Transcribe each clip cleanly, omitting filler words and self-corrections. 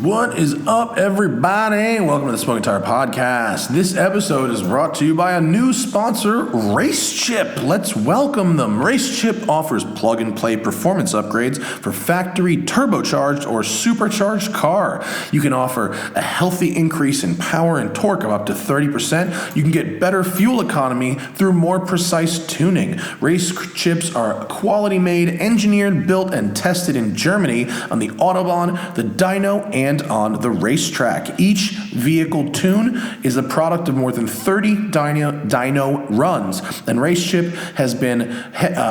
What is up, everybody? Welcome to the Smoking Tire Podcast. This episode is brought to you by a new sponsor, Race Chip. Let's welcome them. Race Chip offers plug-and-play performance upgrades for factory turbocharged or supercharged car. You can offer a healthy increase in power and torque of up to 30%. You can get better fuel economy through more precise tuning. Race Chips are quality-made, engineered, built, and tested in Germany on the Autobahn, the Dyno, and on the racetrack. Each vehicle tune is a product of more than 30 dyno runs, and Race Chip has been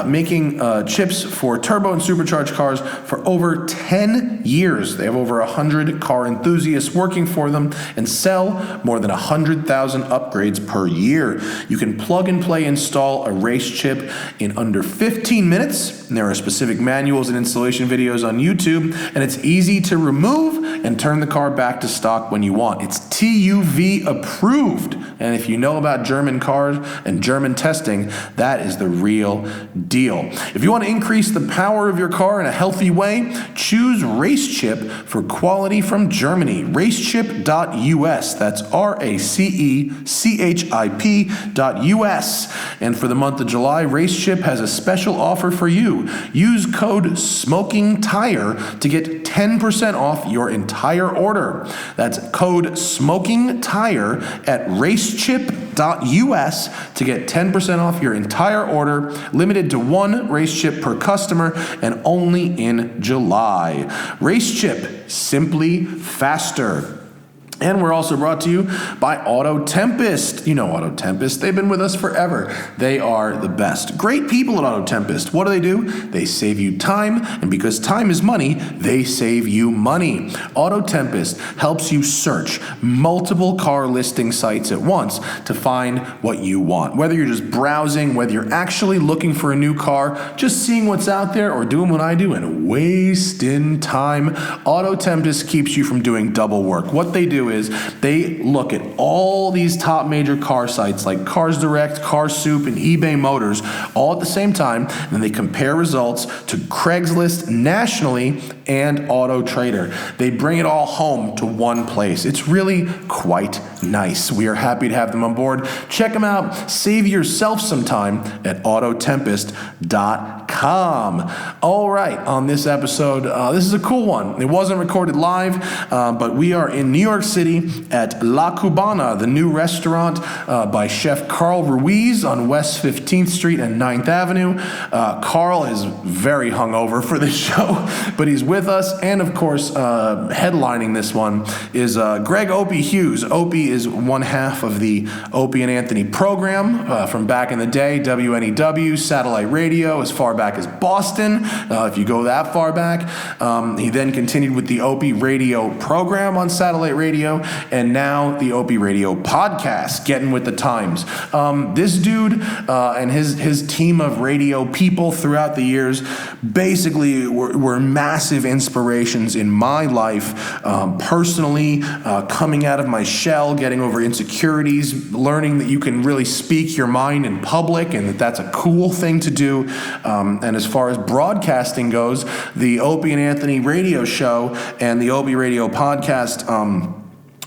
making chips for turbo and supercharged cars for over 10 years. They have over 100 car enthusiasts working for them and sell more than 100,000 upgrades per year. You can plug and play install a Race Chip in under 15 minutes. And there are specific manuals and installation videos on YouTube, and it's easy to remove and turn the car back to stock when you want. It's TUV approved. And if you know about German cars and German testing, that is the real deal. If you want to increase the power of your car in a healthy way, choose Race Chip for quality from Germany. Racechip.us. That's RACECHIP.us. And for the month of July, Race Chip has a special offer for you. Use code SMOKINGTIRE to get 10% off your entire order. That's code SMOKINGTIRE at racechip.us to get 10% off your entire order, limited to one Race Chip per customer and only in July. Race Chip, simply faster. And we're also brought to you by Auto Tempest. You know Auto Tempest. They've been with us forever. They are the best. Great people at Auto Tempest. What do? They save you time, and because time is money, they save you money. Auto Tempest helps you search multiple car listing sites at once to find what you want. Whether you're just browsing, whether you're actually looking for a new car, just seeing what's out there, or doing what I do and wasting time, Auto Tempest keeps you from doing double work. What they do is they look at all these top major car sites like Cars Direct, Car Soup, and eBay Motors all at the same time, and then they compare results to Craigslist nationally and Auto Trader. They bring it all home to one place. It's really quite nice. We are happy to have them on board. Check them out. Save yourself some time at autotempest.com. All right, on this episode, this is a cool one. It wasn't recorded live, but we are in New York City at La Cubana, the new restaurant by Chef Carl Ruiz on West 15th Street and 9th Avenue. Carl is very hungover for this show, but he's with us. And of course, headlining this one is Greg Opie Hughes. Opie is one half of the Opie and Anthony program from back in the day, WNEW, satellite radio, as far back as Boston, if you go that far back. He then continued with the Opie Radio program on satellite radio, and now the Opie Radio Podcast, getting with the times. This dude and his team of radio people throughout the years basically were massive inspirations in my life, personally, coming out of my shell, getting over insecurities, learning that you can really speak your mind in public and that that's a cool thing to do. And as far as broadcasting goes, the Opie and Anthony radio show and the Opie Radio Podcast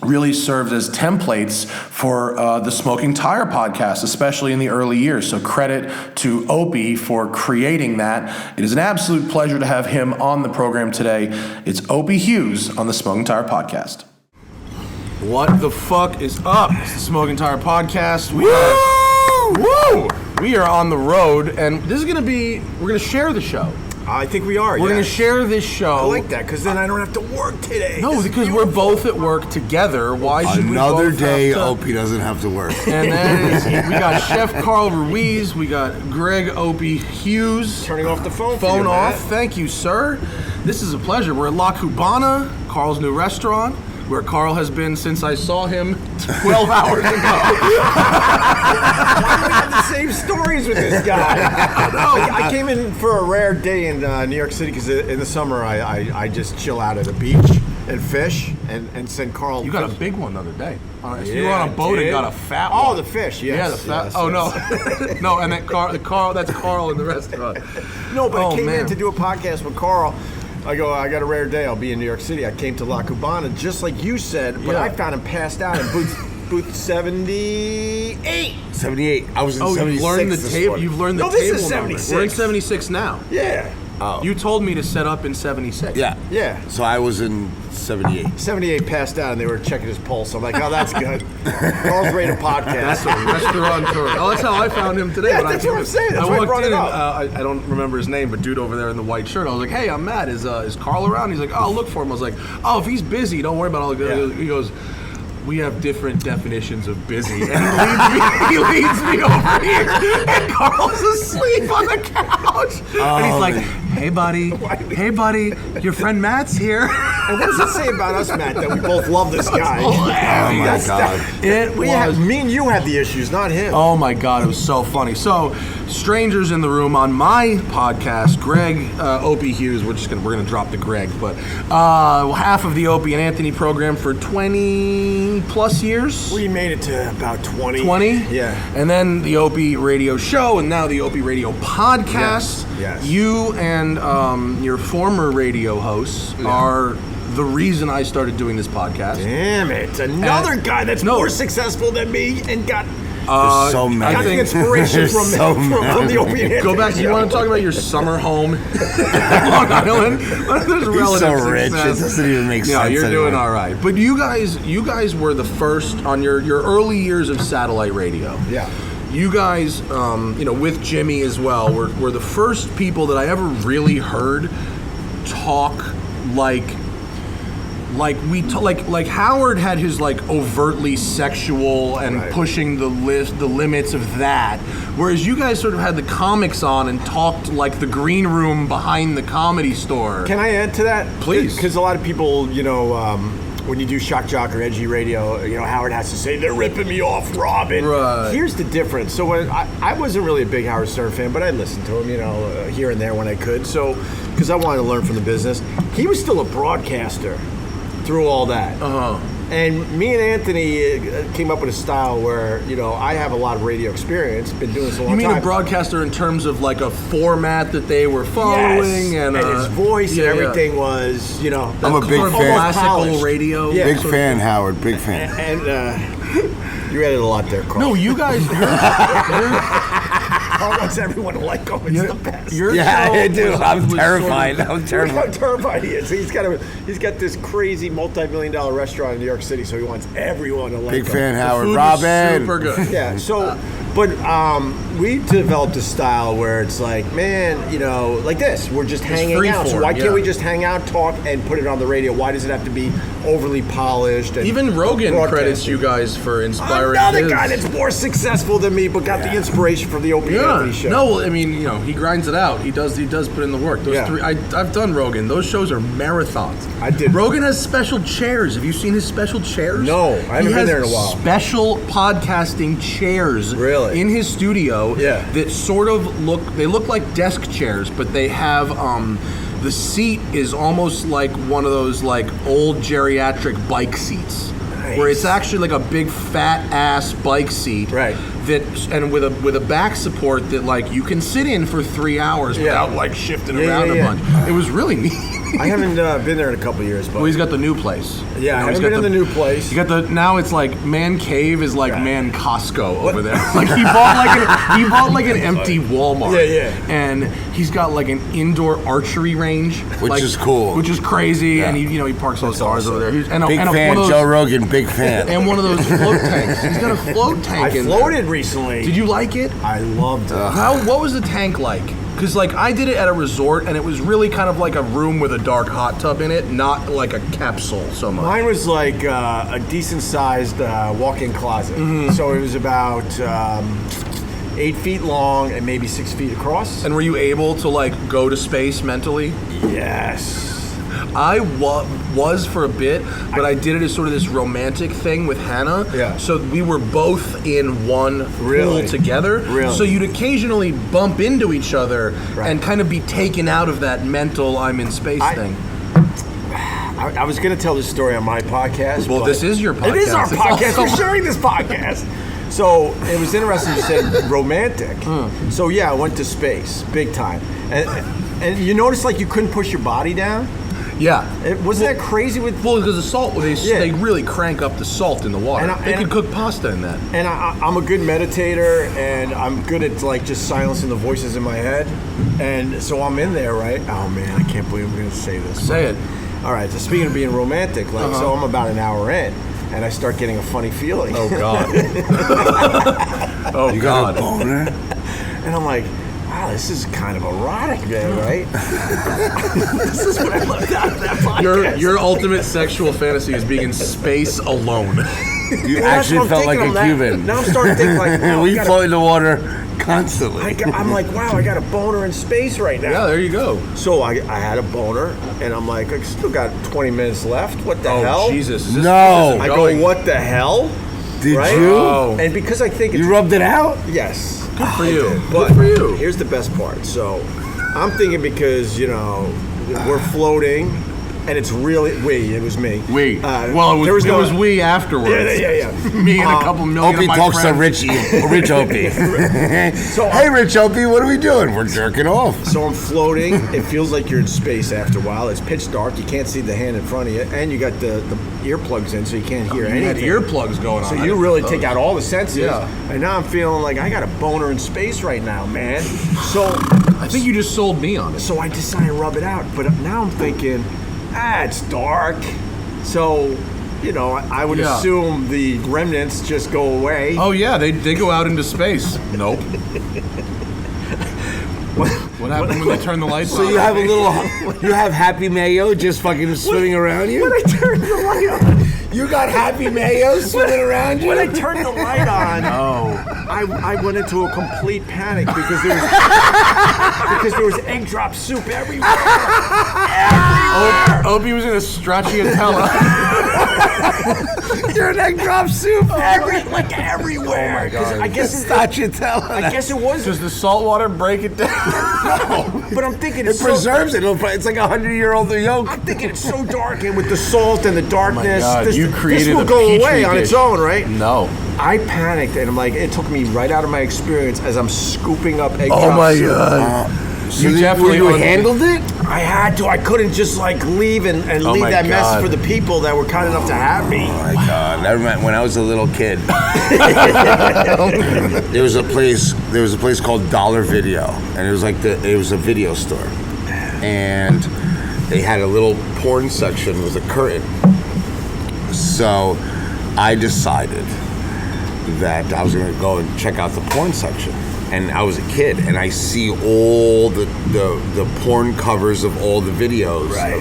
really served as templates for the Smoking Tire Podcast, especially in the early years. So credit to Opie for creating that. It is an absolute pleasure to have him on the program today. It's Opie Hughes on the Smoking Tire Podcast. What the fuck is up? It's the Smoking Tire Podcast. We are on the road, and this is going to be, we're going to share the show. I think we are. We're going to share this show. I like that, because then I don't have to work today. No, because we're both at work together. Why should we both Another day, have to... Opie doesn't have to work. And then we got Chef Carl Ruiz. We got Greg Opie Hughes. Turning off the phone. Phone off. Thank you, sir. This is a pleasure. We're at La Cubana, Carl's new restaurant, where Carl has been since I saw him 12 hours ago. Why do we have the same stories with this guy? I came in for a rare day in New York City because in the summer I just chill out at the beach and fish and send Carl. You got a big one the other day. So you were on a boat and got a fat one. Oh, the fish, yes. Yeah, the fat. Yes, oh, yes. No. No, and that Carl, that's Carl in the restaurant. No, but I came in to do a podcast with Carl. I go, I got a rare day. I'll be in New York City. I came to La Cubana, just like you said, but I found him passed out in booth 78. 78. I was in 76. You've learned the table. You've learned the table. This is 76. We're in 76 now. Yeah. Oh. You told me to set up in 76. Yeah. Yeah. So I was in 78. 78 passed out, and they were checking his pulse. I'm like, oh, that's good. Carl Ruiz Podcast. Restaurant. Oh, that's how I found him today. Yeah, that's what I'm saying. That's why I brought it up. I don't remember his name, but dude over there in the white shirt. I was like, hey, I'm Matt. Is Carl around? He's like, oh, I'll look for him. I was like, oh, if he's busy, don't worry about it. He goes, we have different definitions of busy. And he leads me over here. And Carl's asleep on the couch. And he's like, hey, buddy, your friend Matt's here. And what does it say about us, Matt, that we both love this guy? Oh, my God. Me and you had the issues, not him. Oh, my God. It was so funny. So, strangers in the room on my podcast, Greg, Opie Hughes. We're going to drop the Greg. But half of the Opie and Anthony program for 20 plus years. We made it to about 20. 20? Yeah. And then the Opie Radio Show, and now the Opie Radio Podcast. Yes. You and your former radio hosts are the reason I started doing this podcast. Damn it. Another guy that's more succuseful than me and got... so mad. Got the inspiration from the Opie and Anthony Go back. You want to talk about your summer home in Long Island? There's He's so rich. It doesn't even make sense. No, you're anymore. doing all right. But you guys were the first on your early years of satellite radio. Yeah. You guys, with Jimmy as well, were the first people that I ever really heard talk like Howard had his like overtly sexual and pushing the limits of that, whereas you guys sort of had the comics on and talked like the green room behind the Comedy Store. Can I add to that? Please. Because a lot of people, when you do shock jock or edgy radio, Howard has to say, they're ripping me off, Robin. Right. Here's the difference. So when I wasn't really a big Howard Stern fan, but I listened to him, here and there when I could. So, because I wanted to learn from the business. He was still a broadcaster through all that. Uh-huh. And me and Anthony came up with a style where, I have a lot of radio experience, been doing this a long time. You mean a broadcaster in terms of like a format that they were following? Yes. And his voice and everything was, I'm a big fan. Classical radio. Yeah. Big fan, Howard. Big fan. And you added a lot there, Carl. No, you guys... Carl wants everyone to like him. It's the best. I do. I'm terrified. I'm terrified. How terrified he is. He's got this crazy multi-million-dollar restaurant in New York City, so he wants everyone to like him. Big fan, Howard. Food Robin. super good. Yeah. So, but we developed a style where it's like, man, like this. We're just hanging out. So why can't we just hang out, talk, and put it on the radio? Why does it have to be overly polished? And even Rogan credits you guys for inspiring another guy that's more successful than me, but got the inspiration from the Opie Anthony Show. No, well, I mean, he grinds it out. He does put in the work. Those three, I've done Rogan. Those shows are marathons. I did. Rogan has special chairs. Have you seen his special chairs? No, I haven't been there in a while. Special podcasting chairs. Really? In his studio. Yeah. That sort of look like desk chairs, but they have the seat is almost like one of those like old geriatric bike seats. Nice. Where it's actually like a big fat ass bike seat. Right. And with a back support that like you can sit in for 3 hours without like shifting around a bunch. It was really neat. I haven't been there in a couple of years, but well, he's got the new place. Yeah, I haven't been in the new place. You got now it's like Man Cave is like Man Costco over there. Like he bought like an empty Walmart. Yeah. And he's got like an indoor archery range, which is cool, which is crazy. Yeah. And he parks those cars over there. Big fan, Joe Rogan, big fan. And one of those float tanks. He's got a float tank. I floated recently. Did you like it? I loved it. What was the tank like? Because like I did it at a resort, and it was really kind of like a room with a dark hot tub in it, not like a capsule so much. Mine was like a decent-sized walk-in closet. Mm-hmm. So it was about 8 feet long and maybe 6 feet across. And were you able to like go to space mentally? Yes. I was for a bit, but I did it as sort of this romantic thing with Hannah. Yeah. So we were both in one pool together. Really? So you'd occasionally bump into each other and kind of be taken out of that mental I'm in space thing. I was going to tell this story on my podcast. Well, this is your podcast. It is our podcast. We're sharing this podcast. So it was interesting you said romantic. So yeah, I went to space, big time. And you notice like you couldn't push your body down? Yeah. Wasn't that crazy with... Well, because the salt, they really crank up the salt in the water. They can cook pasta in that. And I'm a good meditator, and I'm good at like just silencing the voices in my head. And so I'm in there, right? Oh man, I can't believe I'm going to say this. Say it. All right, so speaking of being romantic, like so I'm about an hour in, and I start getting a funny feeling. Oh God. You got a boner? And I'm like, wow, this is kind of erotic, man, right? This is what I left out of that podcast. Your ultimate sexual fantasy is being in space alone. You actually felt like a Cuban. Now I'm starting to think like, wow, we float in the water constantly. I'm like, wow, I got a boner in space right now. Yeah, there you go. So I had a boner, and I'm like, I still got 20 minutes left. What the hell? Oh, Jesus. No. I go, what the hell? Did right? you? Oh. And because I think You rubbed it out? Yes. Good for you. But Good for you. Here's the best part. So I'm thinking because, we're floating, and it's really, it was me. We. Well, it was we afterwards. Yeah. Me and a couple million Opie of my talks friends. to Rich Opie. So hey, Rich Opie, what are we doing? We're jerking off. So I'm floating. It feels like you're in space after a while. It's pitch dark. You can't see the hand in front of you, and you got the earplugs in, so you can't hear anything. You had earplugs going on. So you really take out all the senses. Yeah. And now I'm feeling like I got a boner in space right now, man. So I think you just sold me on it. So I decided to rub it out, but now I'm thinking, it's dark. So, I would assume the remnants just go away. Oh yeah, they go out into space. Nope. What happened when they turn the lights on? So you have you have Happy Mayo just fucking swimming around you? When I turned the light on. You got Happy Mayo swimming around you? When I turned the light on, I went into a complete panic because there was egg drop soup everywhere. Opie was in a stracciatella. You're an egg drop soup everywhere. Oh my God. I guess stracciatella. I guess it was. Does the salt water break it down? No, but I'm thinking it preserves it. It's like 100-year-old yolk. I'm thinking it's so dark, and with the salt and the darkness, this will a go petri away on dish. its own, right? No. I panicked, and I'm like, it took me right out of my experience as I'm scooping up egg drop Oh my soup. God. You definitely handled it? I had to. I couldn't just leave and leave that mess for the people that were kind enough to have me. Oh my God! I remember when I was a little kid. There was a place called Dollar Video, and it was it was a video store, and they had a little porn section with a curtain. So I decided that I was going to go and check out the porn section. And I was a kid, and I see all the porn covers of all the videos. Right.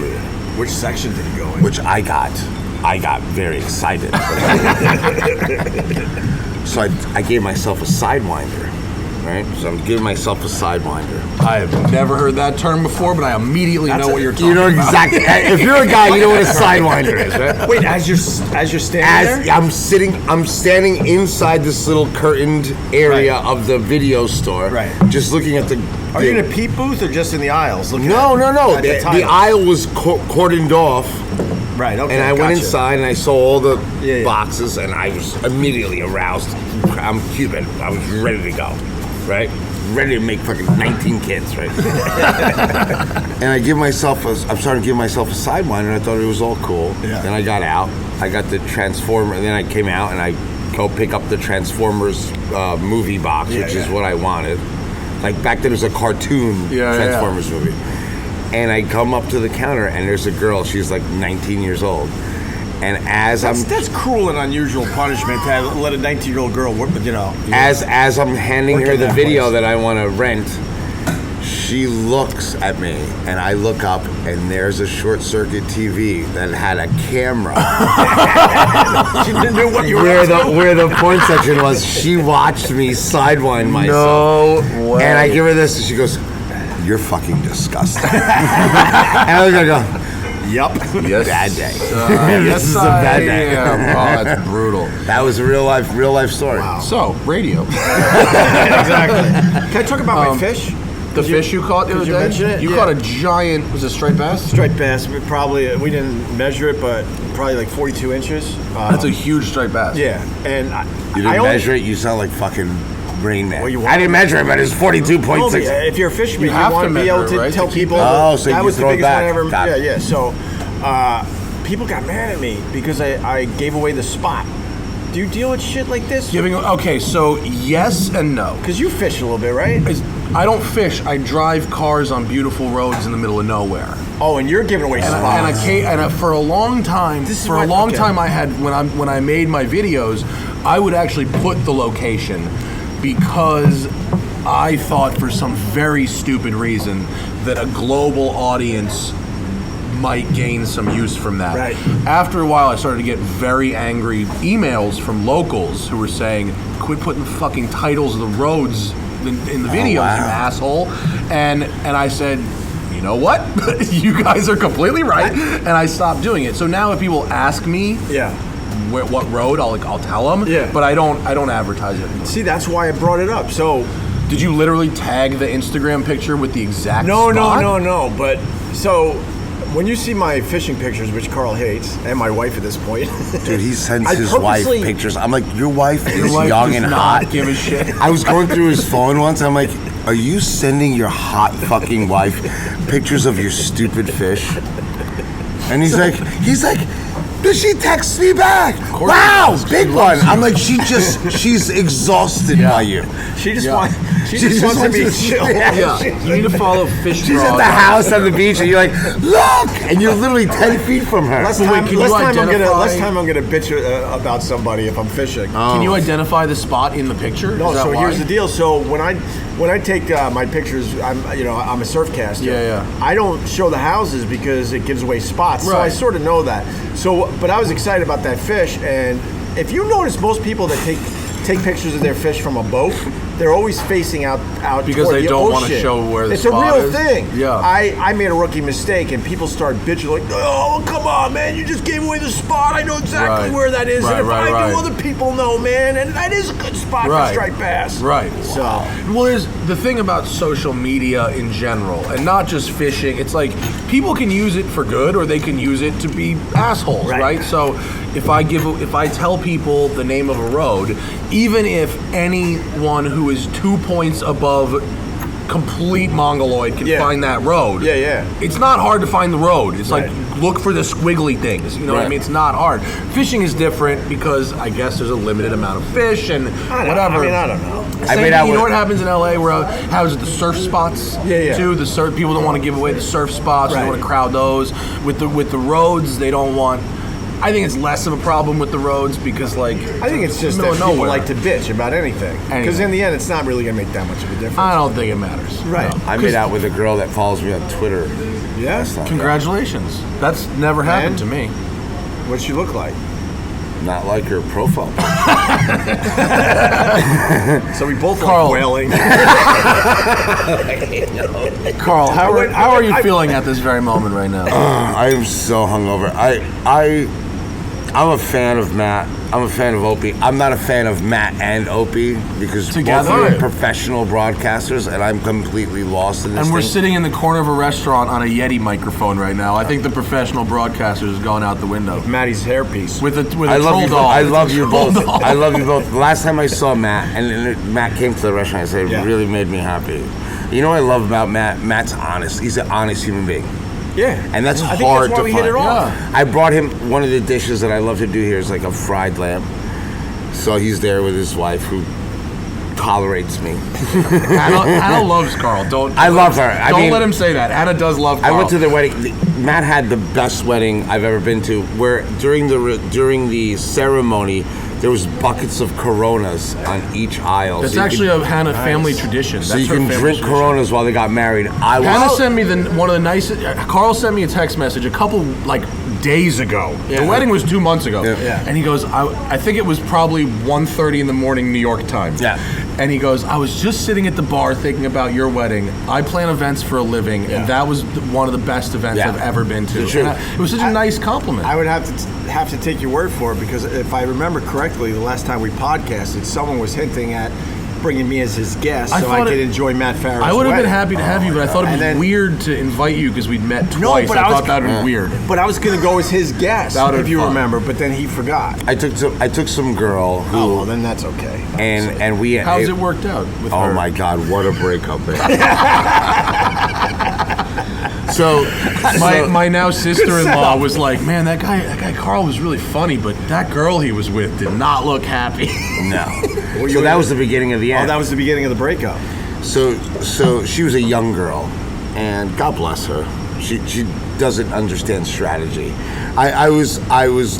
Which section did you go in? Which I got very excited. So I gave myself a sidewinder, right? So I'm giving myself a sidewinder. I have never heard that term before, but I immediately know what you're talking about. You know exactly. If you're a guy, you know what a sidewinder is, right? Wait, as you're standing there? I'm standing inside this little curtained area of the video store, right? Just looking at the. Are you in a peep booth or just in the aisles? No. The aisle was cordoned off. Right. Okay. And I went inside and I saw all the boxes, and I was immediately aroused. I'm Cuban. I was ready to go, right? Ready to make fucking 19 kids, right? And I'm starting to give myself a sidewinder, and I thought it was all cool. Yeah. Then I got out. I got the Transformer, and then I came out and I go pick up the Transformers movie box, which is what I wanted. Like back then, it was a cartoon Transformers movie. And I come up to the counter, and there's a girl. She's like 19 years old. And that's cruel and unusual punishment to let a 19-year-old girl work, as I'm handing her the video that I want to rent, she looks at me, and I look up, and there's a short-circuit TV that had a camera. She didn't know what you were where the porn section was. She watched me sidewind myself. No way. And I give her this, and she goes, "You're fucking disgusting." And I was gonna go, "Yep, yes. Bad day. This is a bad day." Oh, that's brutal. That was a real life story. Wow. So, radio. Exactly. Can I talk about my fish? The fish you caught the other day? Did you mention it? You caught a giant, was it striped bass? Striped bass. We didn't measure it, but probably like 42 inches. That's a huge striped bass. Yeah. And You didn't measure it? You sound like fucking Rain Man. I didn't measure it, but it's 42.6. If you're a fisherman, you want to be able to tell people. Oh, so that was the biggest one ever. Got it. Yeah. So people got mad at me because I gave away the spot. Do you deal with shit like this? Okay, so yes and no. Because you fish a little bit, right? I don't fish. I drive cars on beautiful roads in the middle of nowhere. Oh, and you're giving away spots. And for a long time, I had when I made my videos, I would actually put the location because I thought for some very stupid reason that a global audience might gain some use from that. Right. After a while, I started to get very angry emails from locals who were saying, "Quit putting fucking titles of the roads in the videos, you asshole." And I said, you know what? You guys are completely right, and I stopped doing it. So now if people ask me, what road, I'll tell them. Yeah. But I don't advertise it anymore. See, that's why I brought it up. So, did you literally tag the Instagram picture with the exact spot? No. But so, when you see my fishing pictures, which Carl hates, and my wife at this point, dude, he sends his wife pictures. I'm like, your wife is young and hot. Give a shit. I was going through his phone once. I'm like, are you sending your hot fucking wife pictures of your stupid fish? And he's like, does she text me back? Wow, big one. I'm like, she's exhausted by you. She just wants to be chill. Yeah. You need to follow Fish She's at the house on the beach, and you're like, look, and you're literally 10 feet from her. Last time I'm gonna bitch about somebody if I'm fishing. Can you identify the spot in the picture? No. So here's the deal. So when I take my pictures, I'm a surf caster. Yeah. I don't show the houses because it gives away spots. Right. So I sort of know that. So, but I was excited about that fish, and if you notice, most people that take pictures of their fish from a boat, they're always facing out because toward they the don't ocean. want to show where the it's spot a real is. thing. Yeah. I made a rookie mistake, and people start bitching like, "Oh, come on, man! You just gave away the spot. I know exactly where that is, and if I do, other people know, man. And that is a good spot for striped bass." Right. So, well, there's the thing about social media in general, and not just fishing. It's like people can use it for good, or they can use it to be assholes, right? So, if I tell people the name of a road, even if anyone who is 2 points above complete mongoloid can find that road. Yeah. It's not hard to find the road. It's like look for the squiggly things. You know what I mean? It's not hard. Fishing is different because I guess there's a limited amount of fish and whatever. I don't know. You know what happens in LA where how is it the surf spots? Too. The surf people don't want to give away the surf spots. They don't want to crowd those. With the roads, they don't want. I think it's less of a problem with the roads because, I think it's just that people like to bitch about anything. Because in the end, it's not really going to make that much of a difference. I don't think it matters. Right. No. I made out with a girl that follows me on Twitter. Yes. Congratulations. That's never happened to me. What'd she look like? Not like her profile. So we both like whaling. Carl, how are you feeling at this very moment right now? I am so hungover. I'm a fan of Matt. I'm a fan of Opie. I'm not a fan of Matt and Opie because both are professional broadcasters, and I'm completely lost in this. And we're sitting in the corner of a restaurant on a Yeti microphone right now. I think the professional broadcaster has gone out the window. Maddie's hairpiece with a troll doll. I love you both. I love you both. The last time I saw Matt, and Matt came to the restaurant, I said it really made me happy. You know what I love about Matt? Matt's honest. He's an honest human being. Yeah, and that's hard to find. Hit it off. I brought him one of the dishes that I love to do here is like a fried lamb. So he's there with his wife who tolerates me. Anna loves Carl. I love her. Don't let him say that. Anna does love Carl. I went to their wedding. Matt had the best wedding I've ever been to. Where during the ceremony, there was buckets of Coronas on each aisle. That's actually a Hannah family tradition. So you can drink Coronas while they got married. Hannah sent me one of the nicest. Carl sent me a text message a couple days ago. Yeah. The wedding was 2 months ago. Yeah. And he goes, I think it was probably 1:30 in the morning New York time. Yeah. And he goes, I was just sitting at the bar thinking about your wedding. I plan events for a living, and that was one of the best events I've ever been to. It was such a nice compliment. I would have to take your word for it because if I remember correctly, the last time we podcasted, someone was hinting at bringing me as his guest so I could enjoy Matt Farah's I would have been wedding. happy to have you, but I thought it was weird to invite you because we'd met twice. No, but I thought that would be weird. But I was going to go as his guest, if you remember, but then he forgot. I took some girl who... Oh, well, then that's okay. And we... How's it worked out with her? Oh, my God, what a breakup, man. So my now sister-in-law was like, man, that guy Carl was really funny, but that girl he was with did not look happy. No. So that was the beginning of the end. Oh, that was the beginning of the breakup. So she was a young girl, and God bless her. She doesn't understand strategy. I was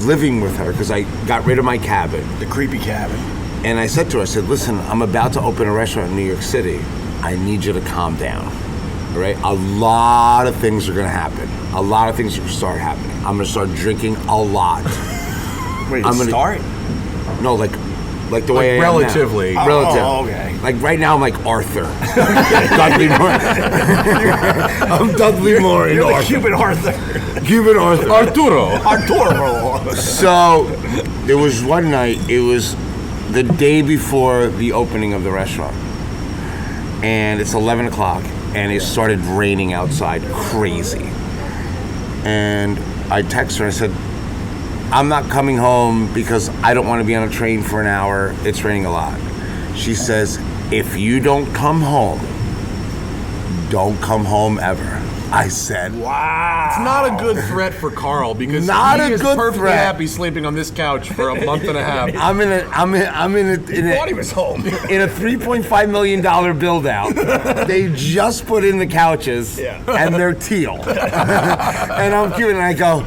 living with her because I got rid of my cabin, the creepy cabin, and I said to her, I said, listen, I'm about to open a restaurant in New York City. I need you to calm down. All right, a lot of things are going to happen. A lot of things are going to start happening. I'm going to start drinking a lot. Wait, start? No, like the way I relatively. am now. Relatively. Oh, okay. Like right now, I'm like Arthur. Dudley Moore. I'm Dudley Moore in You're Arthur. the Cuban Arthur. Cuban Arthur. Arturo. So there was one night. It was the day before the opening of the restaurant, and it's 11 o'clock. And it started raining outside, crazy. And I texted her, I said, I'm not coming home because I don't want to be on a train for an hour. It's raining a lot. She says, if you don't come home, don't come home ever. I said, wow. It's not a good threat for Carl because he is perfectly happy sleeping on this couch for a month and a half. I'm in a thought he was home. In a $3.5 million build out. They just put in the couches and they're teal. And I'm cute and I go,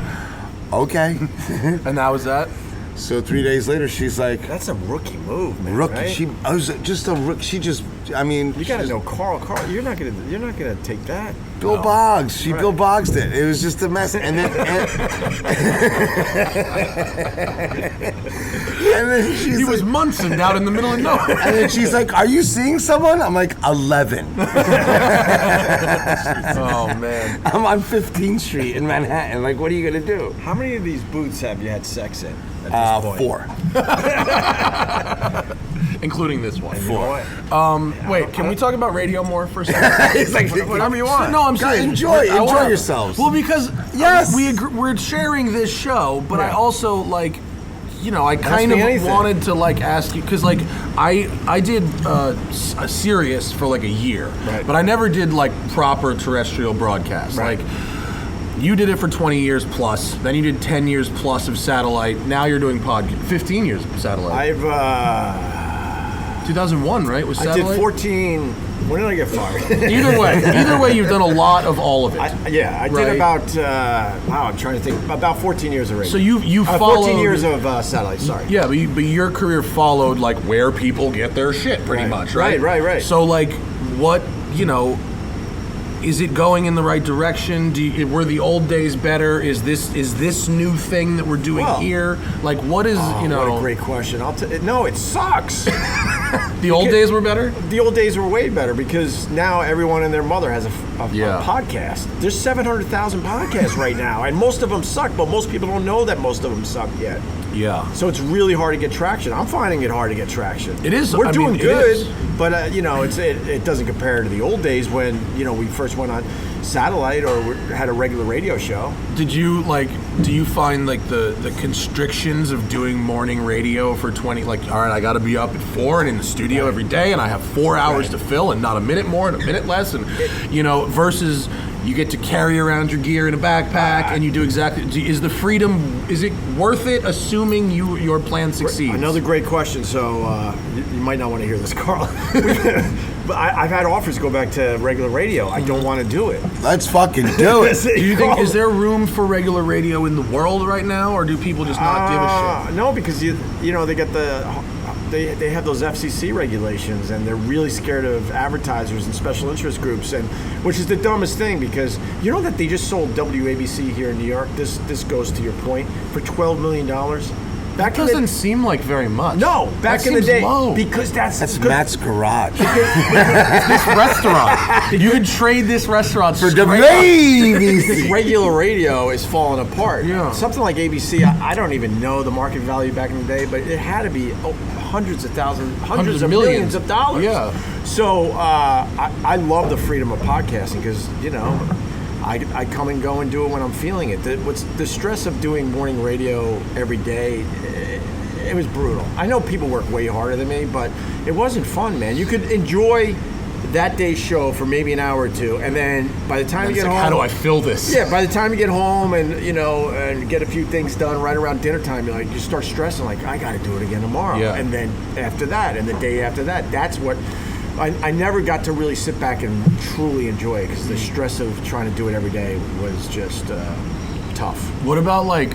okay. And that was that? So 3 days later, she's like, "That's a rookie move, man." Rookie. Right? I was just a rookie. She just, I mean, you got to know Carl. Carl, you're not gonna take that. Bill Boggs. She Bill Boggsed it. It was just a mess. And then, and then he was Munson down in the middle of nowhere. And then she's like, "Are you seeing someone?" I'm like, 11. Oh man. I'm on 15th Street in Manhattan. Like, what are you gonna do? How many of these booths have you had sex in? At this point? 4. Including this one. 4. Wait, can we talk about radio more for a second? It's like, whatever you want. No, I'm saying enjoy yourselves. Well, because yes, we're sharing this show, but I also like, you know, I kind of wanted to like ask you because like I did a Sirius for like a year, but I never did like proper terrestrial broadcast. Like you did it for 20 years plus, then you did 10 years plus of satellite. Now you're doing 15 years of satellite. I've 2001, right? Was satellite? I did 14. When did I get fired? Either way, you've done a lot of all of it. I did about. I'm trying to think. About 14 years of radio. So you followed 14 years of satellite. Sorry. Yeah, but your career followed like where people get their shit, pretty much, right? Right. So like, what is it going in the right direction? Were the old days better? Is this new thing that we're doing here? Like, what is What a great question. No, it sucks. The old days were better? The old days were way better because now everyone and their mother has a podcast. There's 700,000 podcasts right now, and most of them suck, but most people don't know that most of them suck yet. Yeah. So it's really hard to get traction. I'm finding it hard to get traction. It is. We're doing good, but it doesn't compare to the old days when we first went on satellite or had a regular radio show. Do you find like the constrictions of doing morning radio for 20, like, all right, I got to be up at 4 and in the studio every day and I have 4 hours to fill and not a minute more and a minute less, and versus you get to carry around your gear in a backpack and you do exactly. Is the freedom? Is it worth it? Assuming your plan succeeds. Another great question. So you might not want to hear this, Carl. But I've had offers to go back to regular radio. I don't want to do it. Let's fucking do it. Do you think is there room for regular radio in the world right now, or do people just not give a shit? No, because they get they have those FCC regulations, and they're really scared of advertisers and special interest groups, and which is the dumbest thing because you know that they just sold WABC here in New York. This goes to your point for $12 million. That doesn't seem like very much. No, back in the day, low. because that's Matt's garage. This restaurant, you could trade this restaurant for the ladies. This regular radio is falling apart. Yeah. Something like ABC, I don't even know the market value back in the day, but it had to be hundreds of thousands, hundreds of millions of dollars. Yeah. So I love the freedom of podcasting because, you know, I come and go and do it when I'm feeling it. What's the stress of doing morning radio every day? It was brutal. I know people work way harder than me, but it wasn't fun, man. You could enjoy that day's show for maybe an hour or two, and then by the time you get home, how do I fill this? Yeah, by the time you get home and and get a few things done right around dinner time, you start stressing like I got to do it again tomorrow, and then after that, and the day after that, that's what. I never got to really sit back and truly enjoy it because the stress of trying to do it every day was just tough. What about like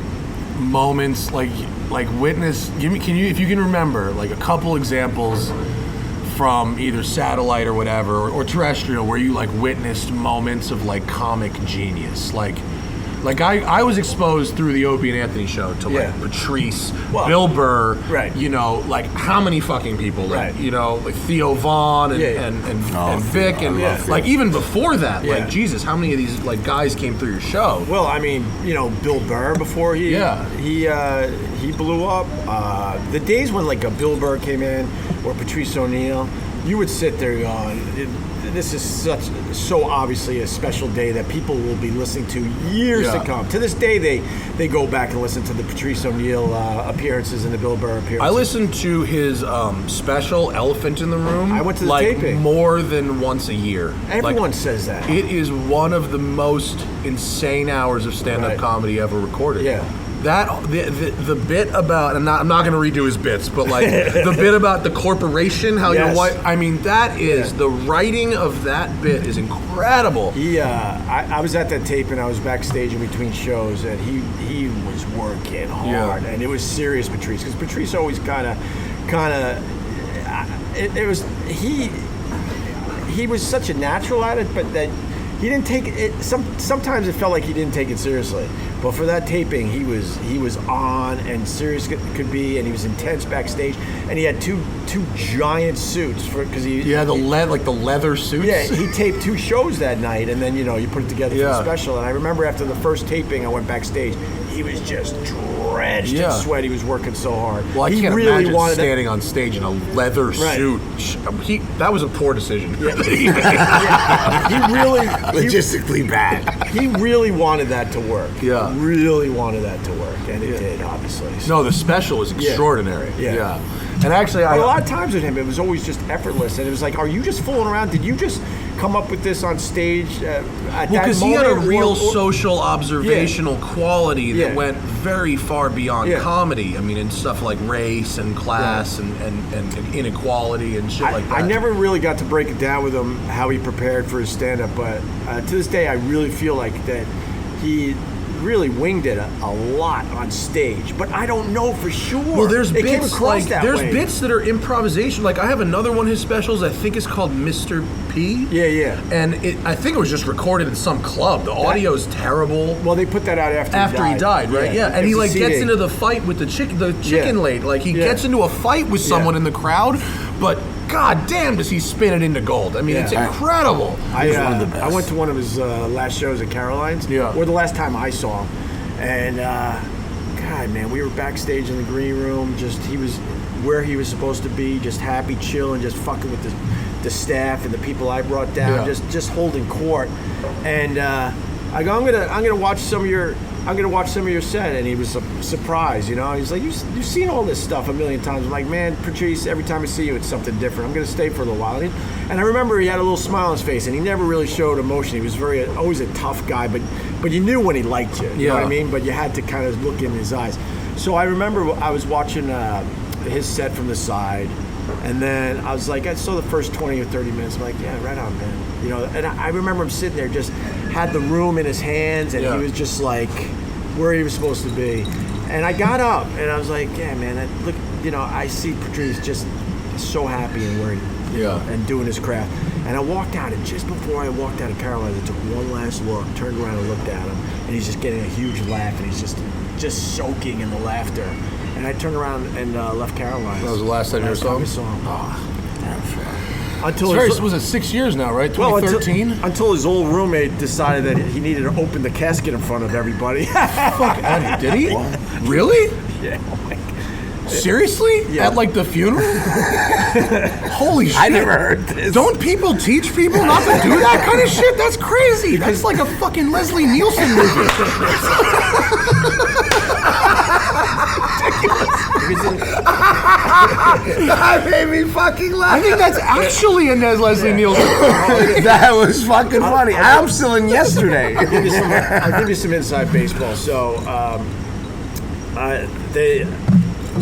moments like witness? Give me, if you can remember like a couple examples from either satellite or whatever or terrestrial where you like witnessed moments of like comic genius, like I was exposed through the Opie and Anthony Show to like Patrice, Bill Burr, right? You know, like how many fucking people, like, you know, like Theo Vaughn and Vic, and like even before that, like Jesus, how many of these like guys came through your show? Well, I mean, you know, Bill Burr before he blew up. The days when like a Bill Burr came in or Patrice O'Neal, you would sit there going, this is so obviously a special day that people will be listening to years to come. To this day, they go back and listen to the Patrice O'Neal appearances and the Bill Burr appearances. I listened to his special Elephant in the Room. I went to the taping more than once a year. Everyone says that. It is one of the most insane hours of stand-up comedy ever recorded. Yeah. That the bit about, and I'm not going to redo his bits, but like the bit about the corporation, how your wife. I mean, that is the writing of that bit is incredible. I was at that tape and I was backstage in between shows, and he was working hard, and it was serious Patrice, because Patrice always kind of it was he was such a natural at it, but that he didn't take it. Sometimes it felt like he didn't take it seriously. But for that taping, he was on and serious could be, and he was intense backstage, and he had two giant suits because he the leather suits. Yeah, he taped 2 shows that night, and then you put it together for the special. And I remember after the first taping, I went backstage. He was just drenched in sweat. He was working so hard. Well, I can't really imagine standing on stage in a leather suit. That was a poor decision. He really logistically bad. He really wanted that to work. Yeah. Really wanted that to work, and it did, obviously. So. No, the special was extraordinary. Yeah. And actually, a lot of times with him, it was always just effortless, and it was like, "Are you just fooling around? Did you just come up with this on stage at that moment?" Because he had a real social observational quality that went very far beyond comedy. I mean, in stuff like race and class and inequality and shit like that. I never really got to break it down with him how he prepared for his stand-up, but to this day, I really feel like that he really winged it a lot on stage, but I don't know for sure. Well, there's bits bits that are improvisation. Like I have another one of his specials. I think it's called Mr. P. Yeah. And I think it was just recorded in some club. The audio's terrible. Well, they put that out after he died, right? Yeah. And he like gets into the fight with the chicken lady. Like he gets into a fight with someone in the crowd, but God damn, does he spin it into gold? I mean, it's incredible. He's one of the best. I went to one of his last shows at Caroline's, or the last time I saw him, and God, man, we were backstage in the green room. Just he was where he was supposed to be, just happy, chilling, just fucking with the staff and the people I brought down, just holding court. And I go, I'm gonna watch some of your set, and he was surprised, He's like, you've seen all this stuff a million times. I'm like, man, Patrice, every time I see you, it's something different. I'm gonna stay for a little while. And I remember he had a little smile on his face, and he never really showed emotion. He was always a tough guy, but you knew when he liked you. You know what I mean? But you had to kind of look in his eyes. So I remember I was watching his set from the side, and then I was like, I saw the first 20 or 30 minutes. I'm like, yeah, right on, man. And I remember him sitting there, just had the room in his hands, and he was just like where he was supposed to be. And I got up, and I was like, yeah, man, I see Patrice just so happy and where and doing his craft. And I walked out, and just before I walked out of Carolina, I took one last look, turned around and looked at him, and he's just getting a huge laugh, and he's just soaking in the laughter. And I turned around and left Caroline's. That was the last time you saw him? Was it 6 years now, right? 2013? Well, until his old roommate decided that he needed to open the casket in front of everybody. Fuck, did he? What? Really? Yeah. Seriously? Yeah. At like the funeral? Holy shit. I never heard this. Don't people teach people not to do that kind of shit? That's crazy. That's like a fucking Leslie Nielsen movie. That made me fucking laugh. I think that's actually a Leslie Nielsen. That was fucking funny. I'm still in yesterday. I'll give you some inside baseball. So,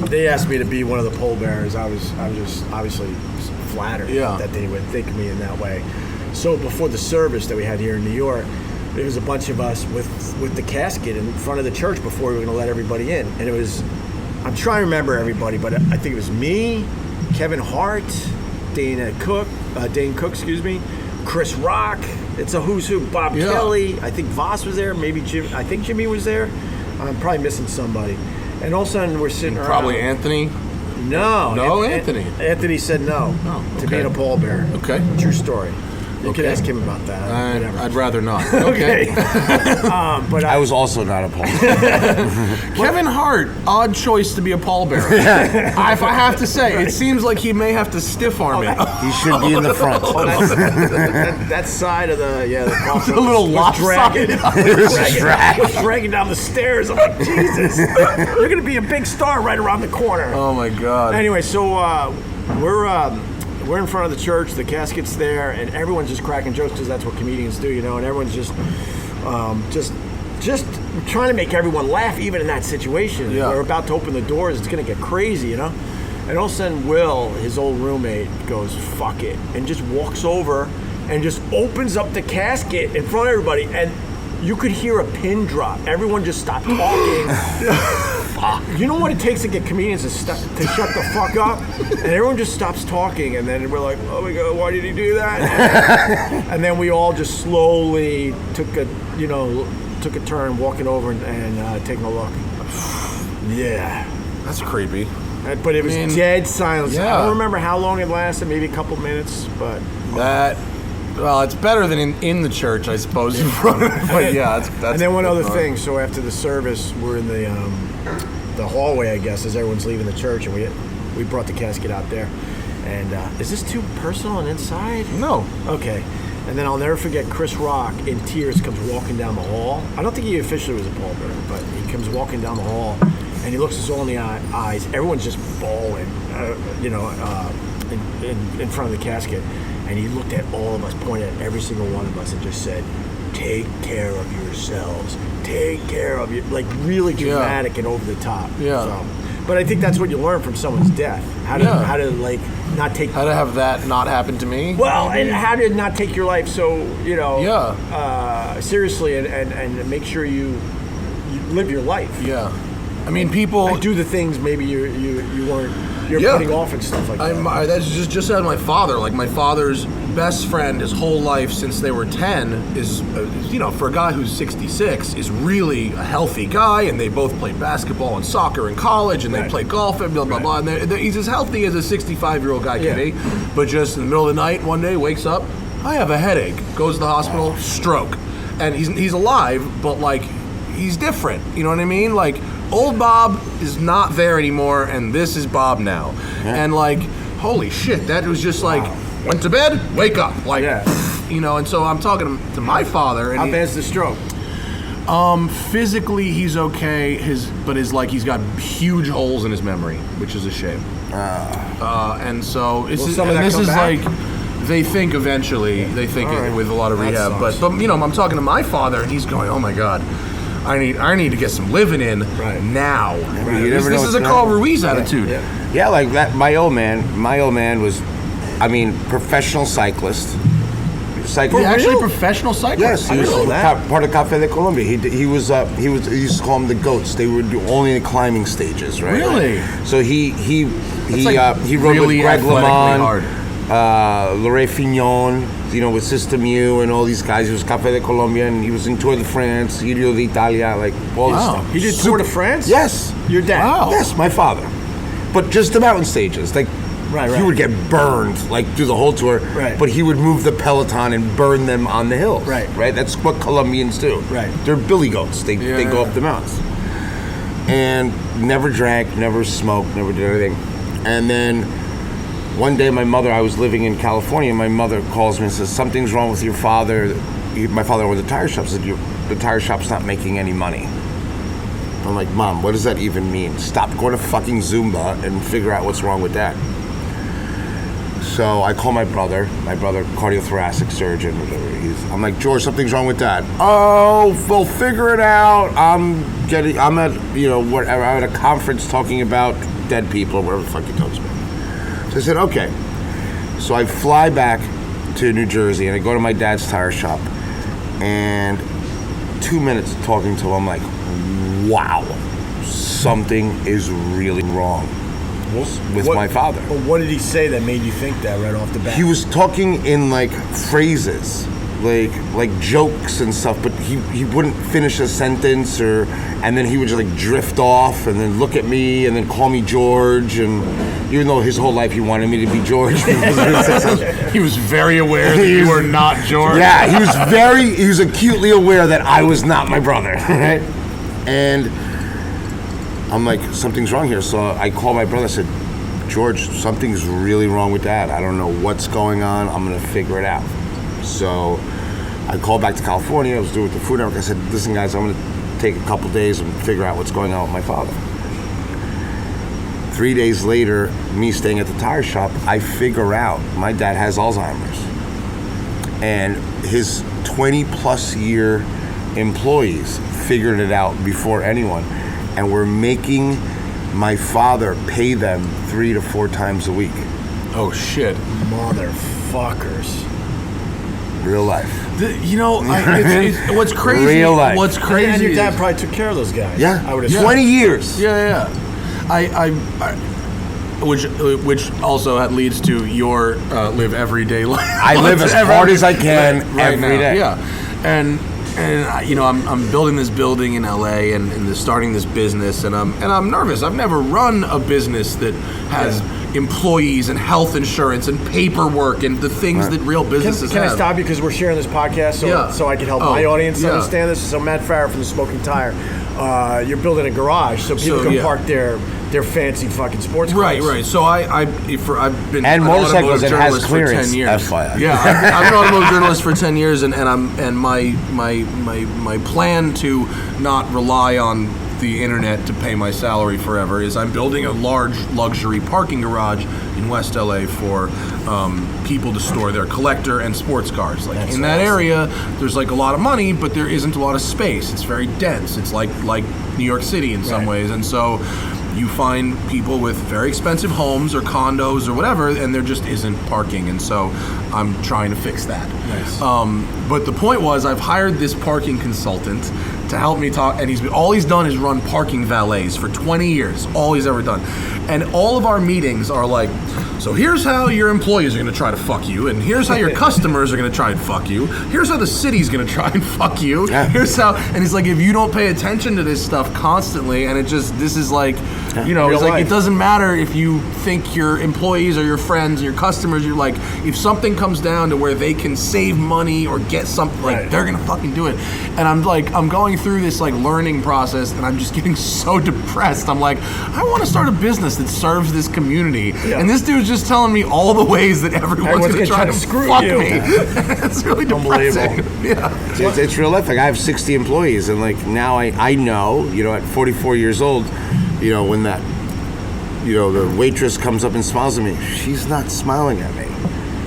they asked me to be one of the pallbearers. I was just obviously flattered that they would think of me in that way. So before the service that we had here in New York, there was a bunch of us with the casket in front of the church before we were going to let everybody in. And it was, I'm trying to remember everybody, but I think it was me, Kevin Hart, Dane Cook, Chris Rock. It's a who's who. Bob Kelly. I think Voss was there. Maybe Jim. I think Jimmy was there. I'm probably missing somebody. And all of a sudden we're sitting around. Probably Anthony. No, Anthony. Anthony said no to being a pallbearer. Okay. True story. You could ask him about that. I'd rather not. Okay. But I was also not a pallbearer. Kevin Hart, odd choice to be a pallbearer. If I have to say, it seems like he may have to stiff arm it. He should be in the front. That side of the the little lopsided. was dragging down the stairs. I'm like, Jesus, you're gonna be a big star right around the corner. Oh my God. Anyway, so we're in front of the church, the casket's there, and everyone's just cracking jokes because that's what comedians do, and everyone's just trying to make everyone laugh, even in that situation. Yeah. We're about to open the doors, it's going to get crazy, And all of a sudden, Will, his old roommate, goes, fuck it, and just walks over and just opens up the casket in front of everybody, and you could hear a pin drop. Everyone just stopped talking. You know what it takes to get comedians to shut the fuck up? And everyone just stops talking, and then we're like, oh my God, why did he do that? And then we all just slowly took a turn walking over and taking a look. Yeah. That's creepy. But it was dead silence. Yeah. I don't remember how long it lasted, maybe a couple minutes, but... Well, it's better than in the church, I suppose. But yeah, that's. And then one other thing. So after the service, we're in the hallway, I guess, as everyone's leaving the church, and we brought the casket out there. And is this too personal and inside? No. Okay. And then I'll never forget Chris Rock in tears comes walking down the hall. I don't think he officially was a pallbearer, but he comes walking down the hall, and he looks us all in the eyes. Everyone's just bawling, in front of the casket. And he looked at all of us, pointed at every single one of us, and just said, take care of yourselves. Take care of you. Like, really dramatic and over the top. Yeah. So, but I think that's what you learn from someone's death. How to not take... How to have that not happen to me. Well, and how to not take your life so, seriously and make sure you live your life. Yeah. I mean, people... do the things maybe you weren't... You're putting off and stuff like that. That's just as my father. Like, my father's best friend his whole life since they were 10 is, for a guy who's 66, is really a healthy guy, and they both played basketball and soccer in college, and they play golf and blah, blah, blah. And he's as healthy as a 65-year-old guy can be. But just in the middle of the night, one day, wakes up, I have a headache, goes to the hospital, stroke. And he's alive, but, like, he's different. You know what I mean? Like, old Bob is not there anymore, and this is Bob now. Yeah. And, like, holy shit, that was just like, went to bed, wake up. Like, and so I'm talking to my father. And how bad's the stroke? Physically, he's okay. But he's got huge holes in his memory, which is a shame. And so this is like, they think eventually, with a lot of rehab. But I'm talking to my father, and he's going, oh my God. I need to get some living in now. Right. This is a Carl Ruiz attitude. Yeah, like that. My old man was, professional cyclist. Professional cyclist. Yes, he was part of Café de Colombia. He was used to call them the goats. They would do only the climbing stages, right? Really? So he rode really with Greg LeMond. hard. Loré Fignon, you know, with System U and all these guys. He was Café de Colombia, and he was in Tour de France, Giro d'Italia, like all this stuff. He did Tour de France? Yes. Your dad? Wow. Yes, my father. But just the mountain stages. Like, he would get burned, like, through the whole tour. Right. But he would move the peloton and burn them on the hills. Right. Right? That's what Colombians do. Right. They're billy goats. They go up the mountains. And never drank, never smoked, never did anything. And then one day I was living in California, and my mother calls me and says, something's wrong with your father. My father owned the tire shop. Said, the tire shop's not making any money. I'm like, Mom, what does that even mean? Stop going to fucking Zumba and figure out what's wrong with that. So I call my brother, cardiothoracic surgeon, whatever. I'm like, George, something's wrong with that. Oh, we'll figure it out. I'm at, you know, whatever. I'm at a conference talking about dead people, whatever the fuck he talks about. So I said, okay. So I fly back to New Jersey and I go to my dad's tire shop, and 2 minutes talking to him, I'm like, wow, something is really wrong with my father. Well, what did he say that made you think that right off the bat? He was talking in like phrases, like jokes and stuff, but he wouldn't finish a sentence, and then he would just like drift off and then look at me and then call me George, and even though his whole life he wanted me to be George. He was very aware that you were not George. Yeah, he was acutely aware that I was not my brother, right? And I'm like, something's wrong here. So I called my brother. I said, George, something's really wrong with Dad. I don't know what's going on. I'm going to figure it out. So I called back to California. I was doing the Food Network. I said, listen, guys, I'm going to take a couple days and figure out what's going on with my father. 3 days later, me staying at the tire shop, I figure out my dad has Alzheimer's. And his 20-plus year employees figured it out before anyone. And we're making my father pay them 3 to 4 times a week. Oh, shit. Motherfuckers. Real life. It's what's crazy. Real life. What's crazy. And your dad probably took care of those guys. Yeah. I would assume. 20 years. Yeah. Which also leads to your live everyday life. I live as hard as I can every day. Yeah, and you know, I'm building this building in LA and starting this business, and I'm nervous. I've never run a business that has employees and health insurance and paperwork and the things that real businesses have. Can I stop you because we're sharing this podcast so I can help my audience understand this? So Matt Farah from the Smoking Tire, you're building a garage so people can park their fancy fucking sports cars. Right. So I've been and an motorcycles automotive that has journalist clearance, for 10 years. FYI. Yeah, I've been an automotive journalist for 10 years, and my plan to not rely on the internet to pay my salary forever is I'm building a large luxury parking garage in West LA for people to store their collector and sports cars. Like that's in that area, there's like a lot of money, but there isn't a lot of space. It's very dense. It's like New York City in some ways, and so you find people with very expensive homes or condos or whatever, and there just isn't parking, and so I'm trying to fix that. Nice. But the point was, I've hired this parking consultant to help me talk, and all he's done is run parking valets for 20 years, all he's ever done. And all of our meetings are like, so here's how your employees are going to try to fuck you, and here's how your customers are going to try and fuck you, here's how the city's going to try and fuck you, here's how, and he's like, if you don't pay attention to this stuff constantly, and this is like, you know, it's like, it doesn't matter if you think your employees are your friends and your customers, you're like, if something comes down to where they can save money or get something, like, they're going to fucking do it. And I'm like, I'm going through this like learning process, and I'm just getting so depressed. I'm like, I want to start a business that serves this community, and this dude's just telling me all the ways that everyone's going to try to fuck me. It's really depressing. It's real life. Like, I have 60 employees, and like now I know, you know, at 44 years old, you know, when that, you know, the waitress comes up and smiles at me, she's not smiling at me.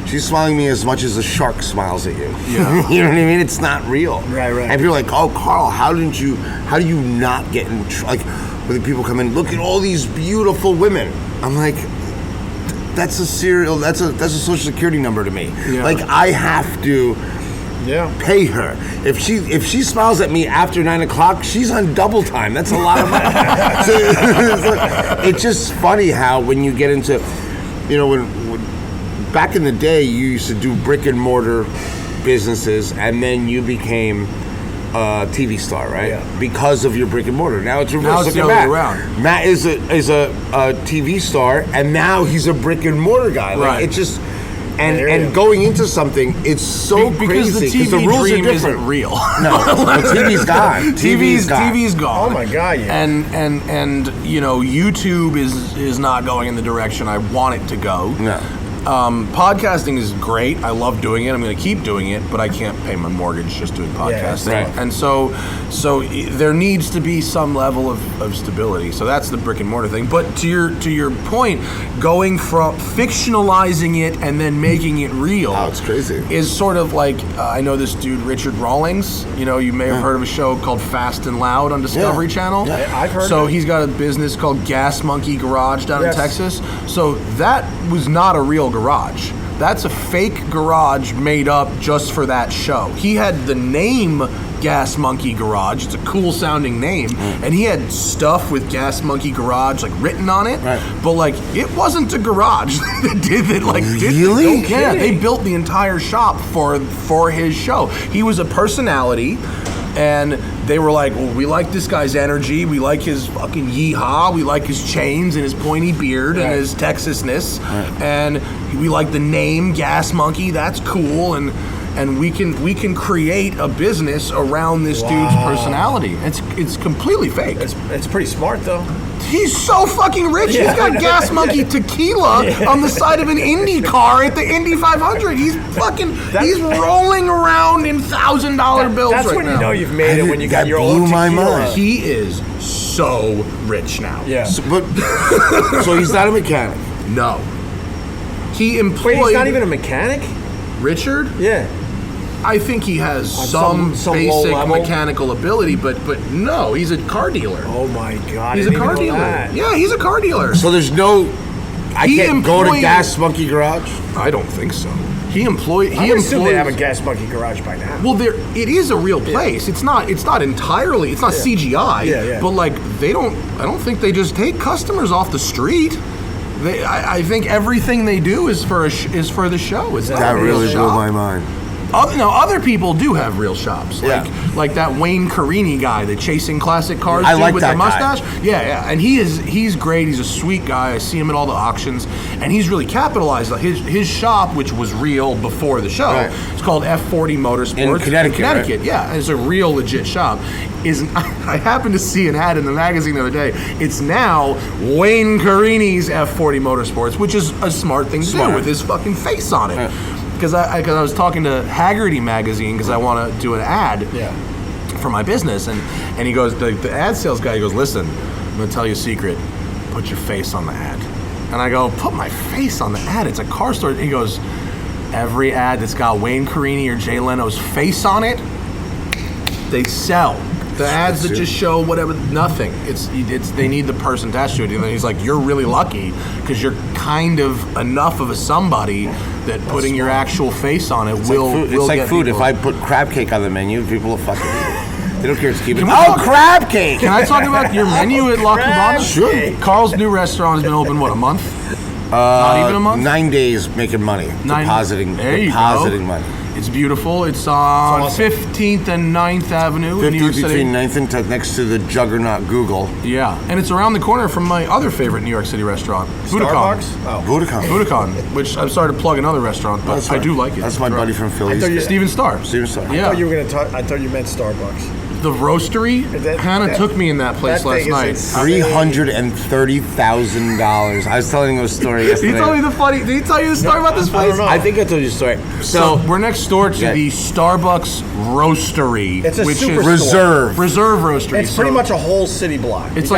She's smiling at me as much as a shark smiles at you. Yeah. You know what I mean? It's not real. Right. And people are like, oh, Carl, how do you not get in, like, when people come in, look at all these beautiful women. I'm like, that's a social security number to me. Yeah. Like, I have to pay her. If she smiles at me after 9 o'clock, she's on double time. That's a lot of money. So, it's just funny how when you get into, you know, when back in the day, you used to do brick and mortar businesses, and then you became a TV star, right? Yeah. Because of your brick and mortar. Now it's reverse. Look at Matt. Matt is a TV star, and now he's a brick and mortar guy. Like, right. It's just. And going into something, it's so crazy because the rules are different. Isn't real. No, TV's gone. TV's gone. Oh my god! Yeah. And you know, YouTube is not going in the direction I want it to go. No. Podcasting is great. I love doing it. I'm going to keep doing it, but I can't pay my mortgage just doing podcasting. Yeah, right. And so there needs to be some level of stability. So that's the brick and mortar thing. But to your point, going from fictionalizing it and then making it real, it's crazy. Is sort of like I know this dude Richard Rawlings. You know, you may have heard of a show called Fast and Loud on Discovery Channel. Yeah, I've heard. So he's got a business called Gas Monkey Garage down in Texas. So that was not a real garage. That's a fake garage made up just for that show. He had the name Gas Monkey Garage. It's a cool sounding name. And he had stuff with Gas Monkey Garage like written on it. Right. But like it wasn't a garage that did it like really? Yeah, they built the entire shop for his show. He was a personality. And they were like, well, we like this guy's energy. We like his fucking yeehaw. We like his chains and his pointy beard and his Texasness. Right. And we like the name Gas Monkey. That's cool. And we can create a business around this dude's personality. It's completely fake. It's pretty smart though. He's so fucking rich. Yeah, he's got Gas Monkey tequila on the side of an Indy car at the Indy 500. He's rolling around in $1,000 bills that's right when now. You know you've made it when you got your own tequila. My mind. He is so rich now. Yeah. So he's not a mechanic. No. He employed. Wait, he's not even a mechanic? Richard? Yeah. I think he has some basic mechanical ability, but no, he's a car dealer. Oh my god, he's a car dealer. Yeah, he's a car dealer. So there's no. I can't go to Gas Monkey Garage. I don't think so. I assume they have a Gas Monkey Garage by now. Well, it is a real place. Yeah. It's not entirely. It's not CGI. Yeah. But like I don't think they just take customers off the street. I think everything they do is for the show. It's that really blew my mind. Other people do have real shops, like that Wayne Carini guy, the Chasing Classic Cars dude with the mustache. Guy. Yeah, and he's great. He's a sweet guy. I see him at all the auctions, and he's really capitalized. His shop, which was real before the show, it's called F40 Motorsports in Connecticut. Right? Yeah, it's a real legit shop. I happened to see an ad in the magazine the other day. It's now Wayne Carini's F40 Motorsports, which is a smart thing to do with his fucking face on it. Right. Because I was talking to Haggerty magazine because I want to do an ad for my business, and he goes, the ad sales guy, he goes, listen, I'm going to tell you a secret, put your face on the ad. And I go, put my face on the ad? It's a car store. He goes, every ad that's got Wayne Carini or Jay Leno's face on it, they sell. The ads that just show whatever, nothing. It's they need the person attached to it. And then he's like, you're really lucky because you're kind of enough of a somebody that putting your actual face on it will It's like get food. people. If I put crab cake on the menu, people will fucking eat it. They don't care. It's keeping. Crab cake! Can I talk about your menu at La Cubana? Sure. Carl's new restaurant has been open, what, a month? Not even a month? 9 days making money. Depositing money. It's beautiful. It's on 15th and 9th Avenue in New York City. Between 9th and next to the juggernaut Google. Yeah, and it's around the corner from my other favorite New York City restaurant, Starbucks? Budokan, which I'm sorry to plug another restaurant, but I do like it. That's my buddy from Philly. Steven Starr. Yeah. I thought you meant Starbucks. The Roastery, Hannah took me in that place last night. $330,000. I was telling him a story yesterday. Did he tell you the story about this place? I think I told you the story. So we're next door to the Starbucks Roastery, it's a which super is store. Reserve Roastery. It's pretty much a whole city block. It's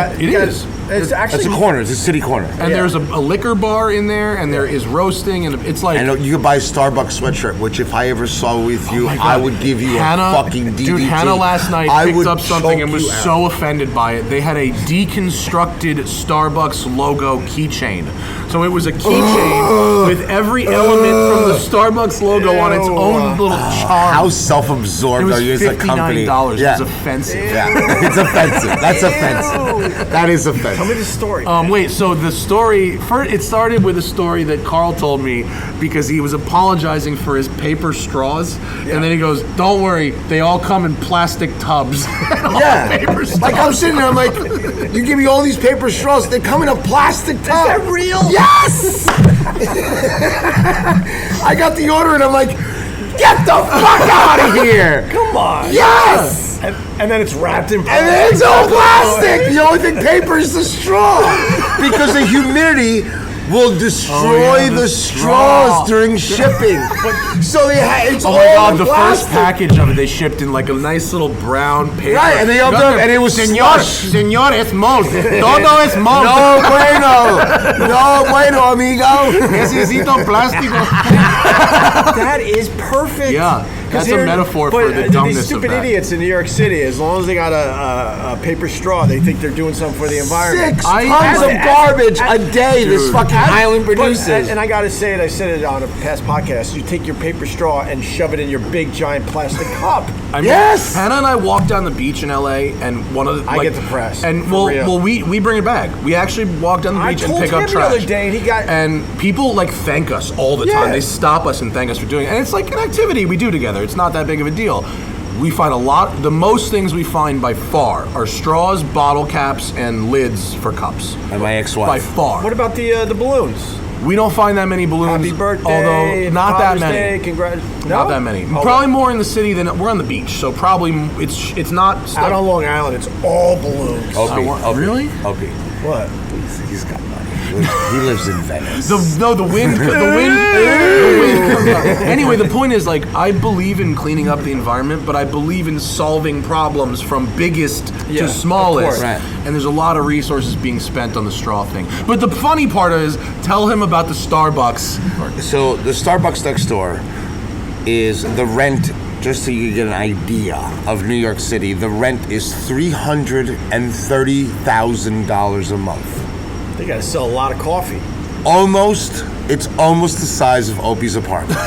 It's actually a corner. It's a city corner. And there's a liquor bar in there, and there is roasting, and it's like. And you could buy a Starbucks sweatshirt, which if I ever saw with you, I would give you a fucking DDT. Dude, Hannah last night picked up something and was so offended by it. They had a deconstructed Starbucks logo keychain. So it was a keychain with every element from the Starbucks logo on its own little charm. How self-absorbed are you as a company? It was $59. Yeah. It was offensive. Yeah, it's offensive. That's offensive. That is offensive. Tell me the story. Wait, so the story, it started with a story that Carl told me because he was apologizing for his paper straws. Yeah. And then he goes, don't worry, they all come in plastic tubs. Paper straws. Like I'm sitting there, I'm like, you give me all these paper straws, they come in a plastic tub. Is that real? Yes! I got the order and I'm like, get the fuck out of here! Come on. Yes! And then it's wrapped in plastic. And then it's all plastic! The only thing paper is the straw. Because the humidity will destroy the straws during shipping. So it's all the first package of it they shipped in like a nice little brown paper. Right, and they opened up and it was slush. Señor, es mold. Todo es mold. No bueno, amigo. Necesito plástico. That is perfect. Yeah. That's a metaphor for the dumbness these stupid of that. idiots in New York City, as long as they got a paper straw, they think they're doing something for the environment. 6 tons of garbage a day this fucking island produces. And I gotta say it, I said it on a past podcast, you take your paper straw and shove it in your big giant plastic cup. Yes! Hannah and I walked down the beach in LA and one of the... I get depressed. And we bring it back. We actually walk down the beach and pick up trash. the other day and he got... And people like thank us all the time. They stop us and thank us for doing it. And it's like an activity we do together. It's not that big of a deal. We find the most things we find by far are straws, bottle caps, and lids for cups. And my ex-wife. By far. What about the balloons? We don't find that many balloons. Happy birthday, although not Father's that many. Day, Not that many. Probably more in the city than we're on the beach. So probably it's not out on Long Island. It's all balloons. Opie. Really? Opie. What? He's got money. He lives in Venice. The wind comes up. Anyway, the point is, like, I believe in cleaning up the environment, but I believe in solving problems from biggest to smallest. Right. And there's a lot of resources being spent on the straw thing. But the funny part is, tell him about the Starbucks. So the Starbucks next door is the rent. Just so you get an idea of New York City, the rent is $330,000 a month. They gotta sell a lot of coffee. It's almost the size of Opie's apartment.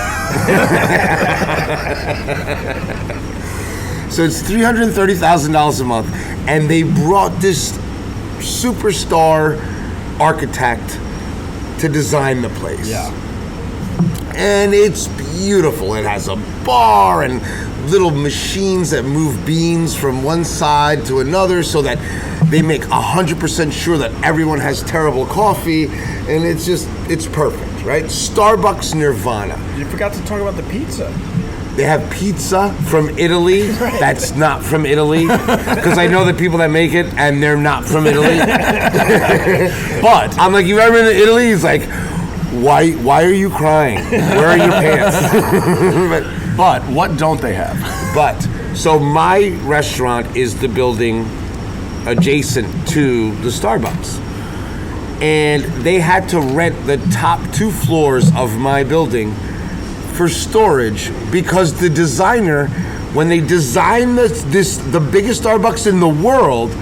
So it's $330,000 a month, and they brought this superstar architect to design the place. Yeah. And it's beautiful. It has a bar and little machines that move beans from one side to another so that they make 100% sure that everyone has terrible coffee. And it's perfect, right? Starbucks Nirvana. You forgot to talk about the pizza. They have pizza from Italy that's not from Italy, because I know the people that make it and they're not from Italy. But I'm like, you ever been to Italy? He's like, why are you crying? Where are your pants? But what don't they have? So my restaurant is the building adjacent to the Starbucks. And they had to rent the top 2 floors of my building for storage because the designer, when they designed the biggest Starbucks in the world,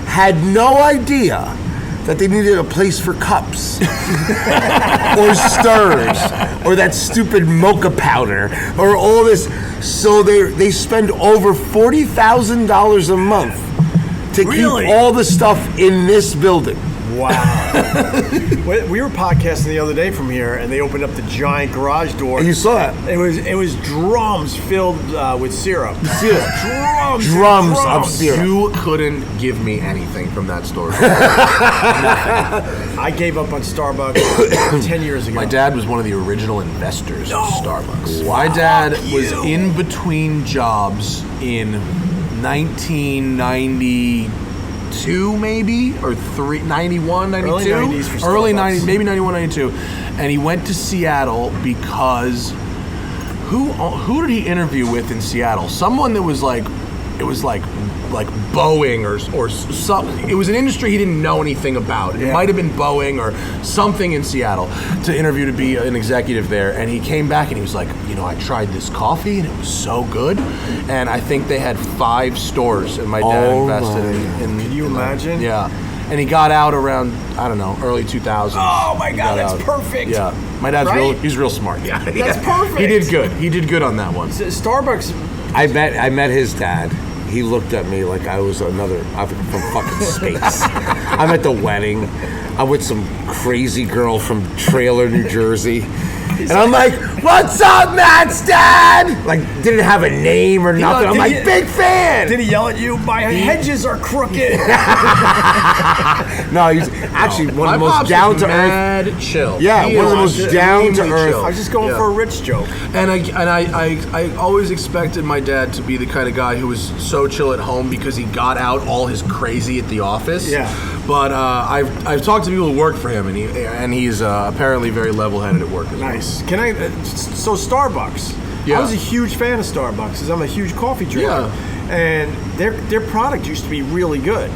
had no idea that they needed a place for cups or stirs or that stupid mocha powder or all this. So they spend over $40,000 a month to keep all the stuff in this building. Wow. We were podcasting the other day from here, and they opened up the giant garage door. And you saw it. It was drums filled with syrup. Drums of syrup. You couldn't give me anything from that store. I gave up on Starbucks 10 years ago. My dad was one of the original investors of Starbucks. Wow. My dad was in between jobs in 1992 maybe, or 91, 92? Early 90s for Early Starbucks. 90s, maybe 91, 92. And he went to Seattle because who did he interview with in Seattle? Someone that was like, it was like Boeing or something. It was an industry he didn't know anything about. It might have been Boeing or something in Seattle to interview to be an executive there. And he came back and he was like, I tried this coffee and it was so good. And I think they had 5 stores, and my dad invested in. Can you imagine? Yeah. and he got out around, I don't know, early 2000s. Oh my God, that's perfect. Yeah, my dad's he's real smart. Yeah, that's perfect. He did good. He did good on that one. Starbucks. I met his dad. He looked at me like I was I'm from fucking space. I'm at the wedding. I'm with some crazy girl from Trailer, New Jersey. And I'm like, what's up, Matt's dad? Like, didn't have a name or nothing. I'm like, big fan. Did he yell at you? My hedges are crooked. No, he's actually one of the most down to earth. Mad chill. Yeah, one of the most down to earth. I was just going for a rich joke. And I always expected my dad to be the kind of guy who was so chill at home because he got out all his crazy at the office. Yeah. But I've talked to people who work for him, and he's apparently very level-headed at work. Nice. Can I? So Starbucks. Yeah. I was a huge fan of Starbucks because I'm a huge coffee drinker, and their product used to be really good.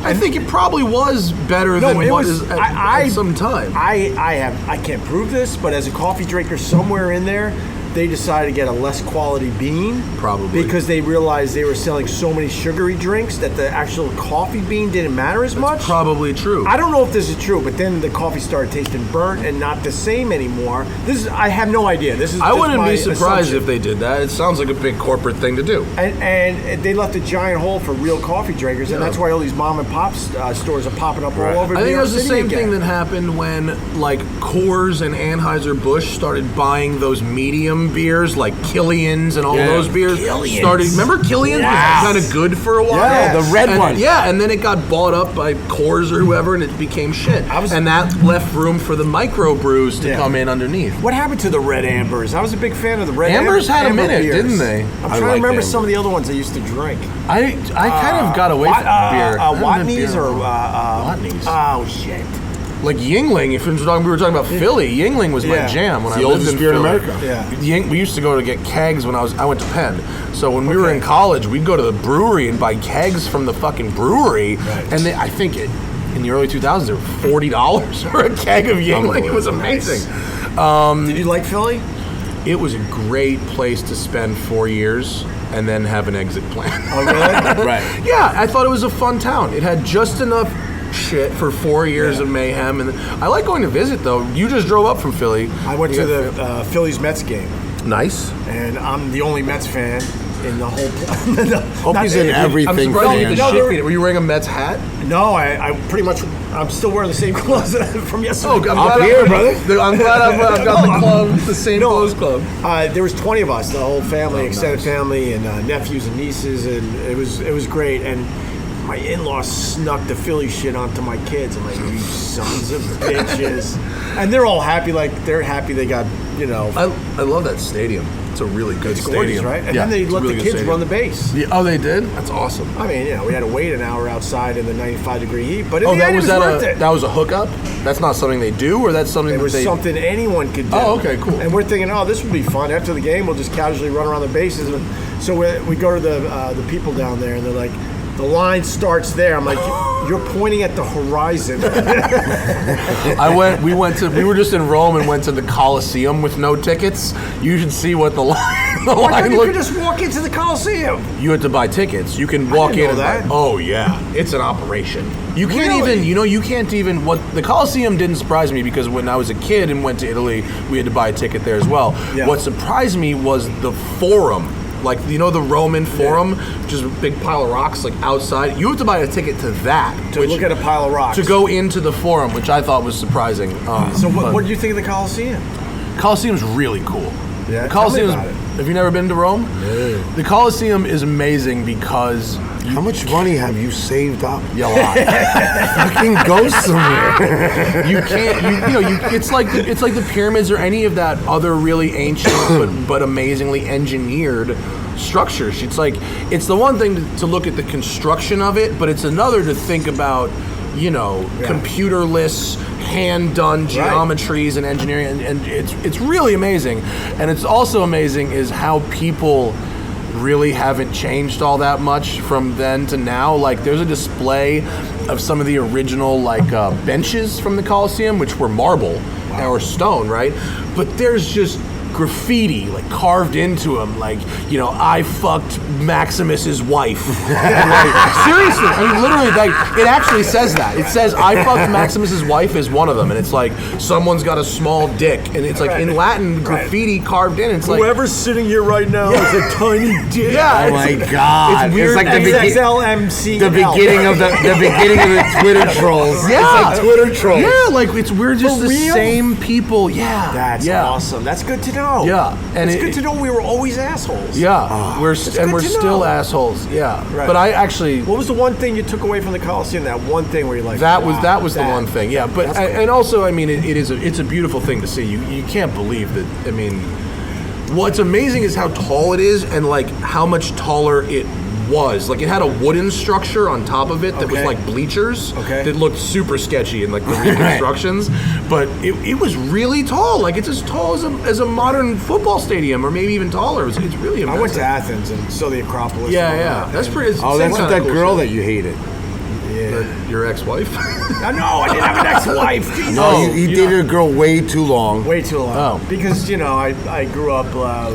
I think it probably was better than what is at some time. I can't prove this, but as a coffee drinker, somewhere in there, they decided to get a less quality bean. Probably. Because they realized they were selling so many sugary drinks that the actual coffee bean didn't matter as much. Probably true. I don't know if this is true, but then the coffee started tasting burnt and not the same anymore. I have no idea. I wouldn't be surprised if they did that. It sounds like a big corporate thing to do. And they left a giant hole for real coffee drinkers, and that's why all these mom and pop stores are popping up all over. I think it was the same thing that happened when like Coors and Anheuser-Busch started buying those medium beers like Killian's and all those beers. Remember Killian's was kind of good for a while? Yeah, the red one. Yeah, and then it got bought up by Coors or whoever and it became shit. And that left room for the microbrews to come in underneath. What happened to the Red Ambers? I was a big fan of the Red Ambers. Had a minute, beers. Didn't they? I'm trying to remember some of the other ones I used to drink. I kind of got away from beer. Watney's or Watney's. Oh shit. Like Yingling, if we were talking about Philly, Yingling was my jam when I lived in beer in Philly. America. Yeah. We used to go to get kegs when I went to Penn. So when we were in college, we'd go to the brewery and buy kegs from the fucking brewery. Right. And I think in the early 2000s, they were $40 for a keg of Yingling. It was amazing. Did you like Philly? It was a great place to spend 4 years and then have an exit plan. Oh, really? Right. Yeah, I thought it was a fun town. It had just enough shit for 4 years of mayhem, and I like going to visit though. You just drove up from Philly. I went to the Phillies Mets game. Nice. And I'm the only Mets fan in the whole. Opie's in everything. Were you wearing a Mets hat? No, I pretty much. I'm still wearing the same clothes from yesterday. Oh, I'm here, brother. I'm glad I've got the club, the same clothes club. There was 20 of us, the whole family, extended family, and nephews and nieces, and it was great. And my in-laws snuck the Philly shit onto my kids. I'm like, you sons of bitches. And they're all happy, like they're happy they got, I love that stadium. It's a really good stadium. Gorgeous, right? And then they let the kids run the base. Yeah, oh, they did? That's awesome. I mean, we had to wait an hour outside in the 95-degree heat, but in the end, it was worth it. That was a hookup? That's not something they do, or that's something it was something anyone could do. Oh, okay, cool. And we're thinking, this would be fun. After the game, we'll just casually run around the bases. And so we go to the people down there, and they're like, the line starts there. I'm like, you're pointing at the horizon. We were just in Rome and went to the Colosseum with no tickets. You should see what the line looked. You could just walk into the Colosseum. You had to buy tickets. You can walk in and buy. Oh yeah, it's an operation. You can't even. What the Colosseum didn't surprise me because when I was a kid and went to Italy, we had to buy a ticket there as well. Yeah. What surprised me was the Forum. Like, the Roman Forum, which is a big pile of rocks, like, outside. You have to buy a ticket to that. To look at a pile of rocks. To go into the Forum, which I thought was surprising. So what did you think of the Colosseum? Colosseum's really cool. Yeah, the Colosseum. Tell me about it. Have you never been to Rome? No. The Colosseum is amazing because... How much money have you saved up? Yeah, a lot. Fucking go somewhere. You can't. It's like the pyramids or any of that other really ancient but amazingly engineered structures. It's the one thing to look at the construction of it, but it's another to think about. Computerless, hand-done geometries and engineering, and it's really amazing. And it's also amazing is how people really haven't changed all that much from then to now. Like, there's a display of some of the original benches from the Colosseum, which were marble or stone, right? But there's just graffiti like carved into them, like, you know, I fucked Maximus's wife. Seriously, I mean, literally, like, it actually says that. It says I fucked Maximus's wife is one of them, and it's like someone's got a small dick, and it's like in Latin graffiti carved in. It's like whoever's sitting here right now is a tiny dick. Yeah. Oh my God! It's weird. It's like XXLMC. the beginning of the Twitter trolls. Yeah. It's like Twitter trolls. Yeah, like we're just the real? same people. Yeah. That's awesome. That's good to know. Yeah, and it's good to know we were always assholes. Yeah, we're still assholes. Yeah, Right. but I actually. What was the one thing you took away from the Coliseum? That one thing where you're like, That was the one thing. Yeah, but That's cool. and also, I mean, it's a beautiful thing to see. You can't believe that. I mean, what's amazing is how tall it is, and like how much taller it was. Like, it had a wooden structure on top of it that was like bleachers that looked super sketchy in like the reconstructions, but it was really tall. Like, it's as tall as a modern football stadium, or maybe even taller. It's really impressive. I went to Athens and saw the Acropolis. Yeah. That's pretty. Oh, that's not that cool girl shit. that you hated. Your ex-wife? No, I didn't have an ex-wife. Jesus. No, he dated a girl way too long. Way too long. Oh. Because, you know, I grew up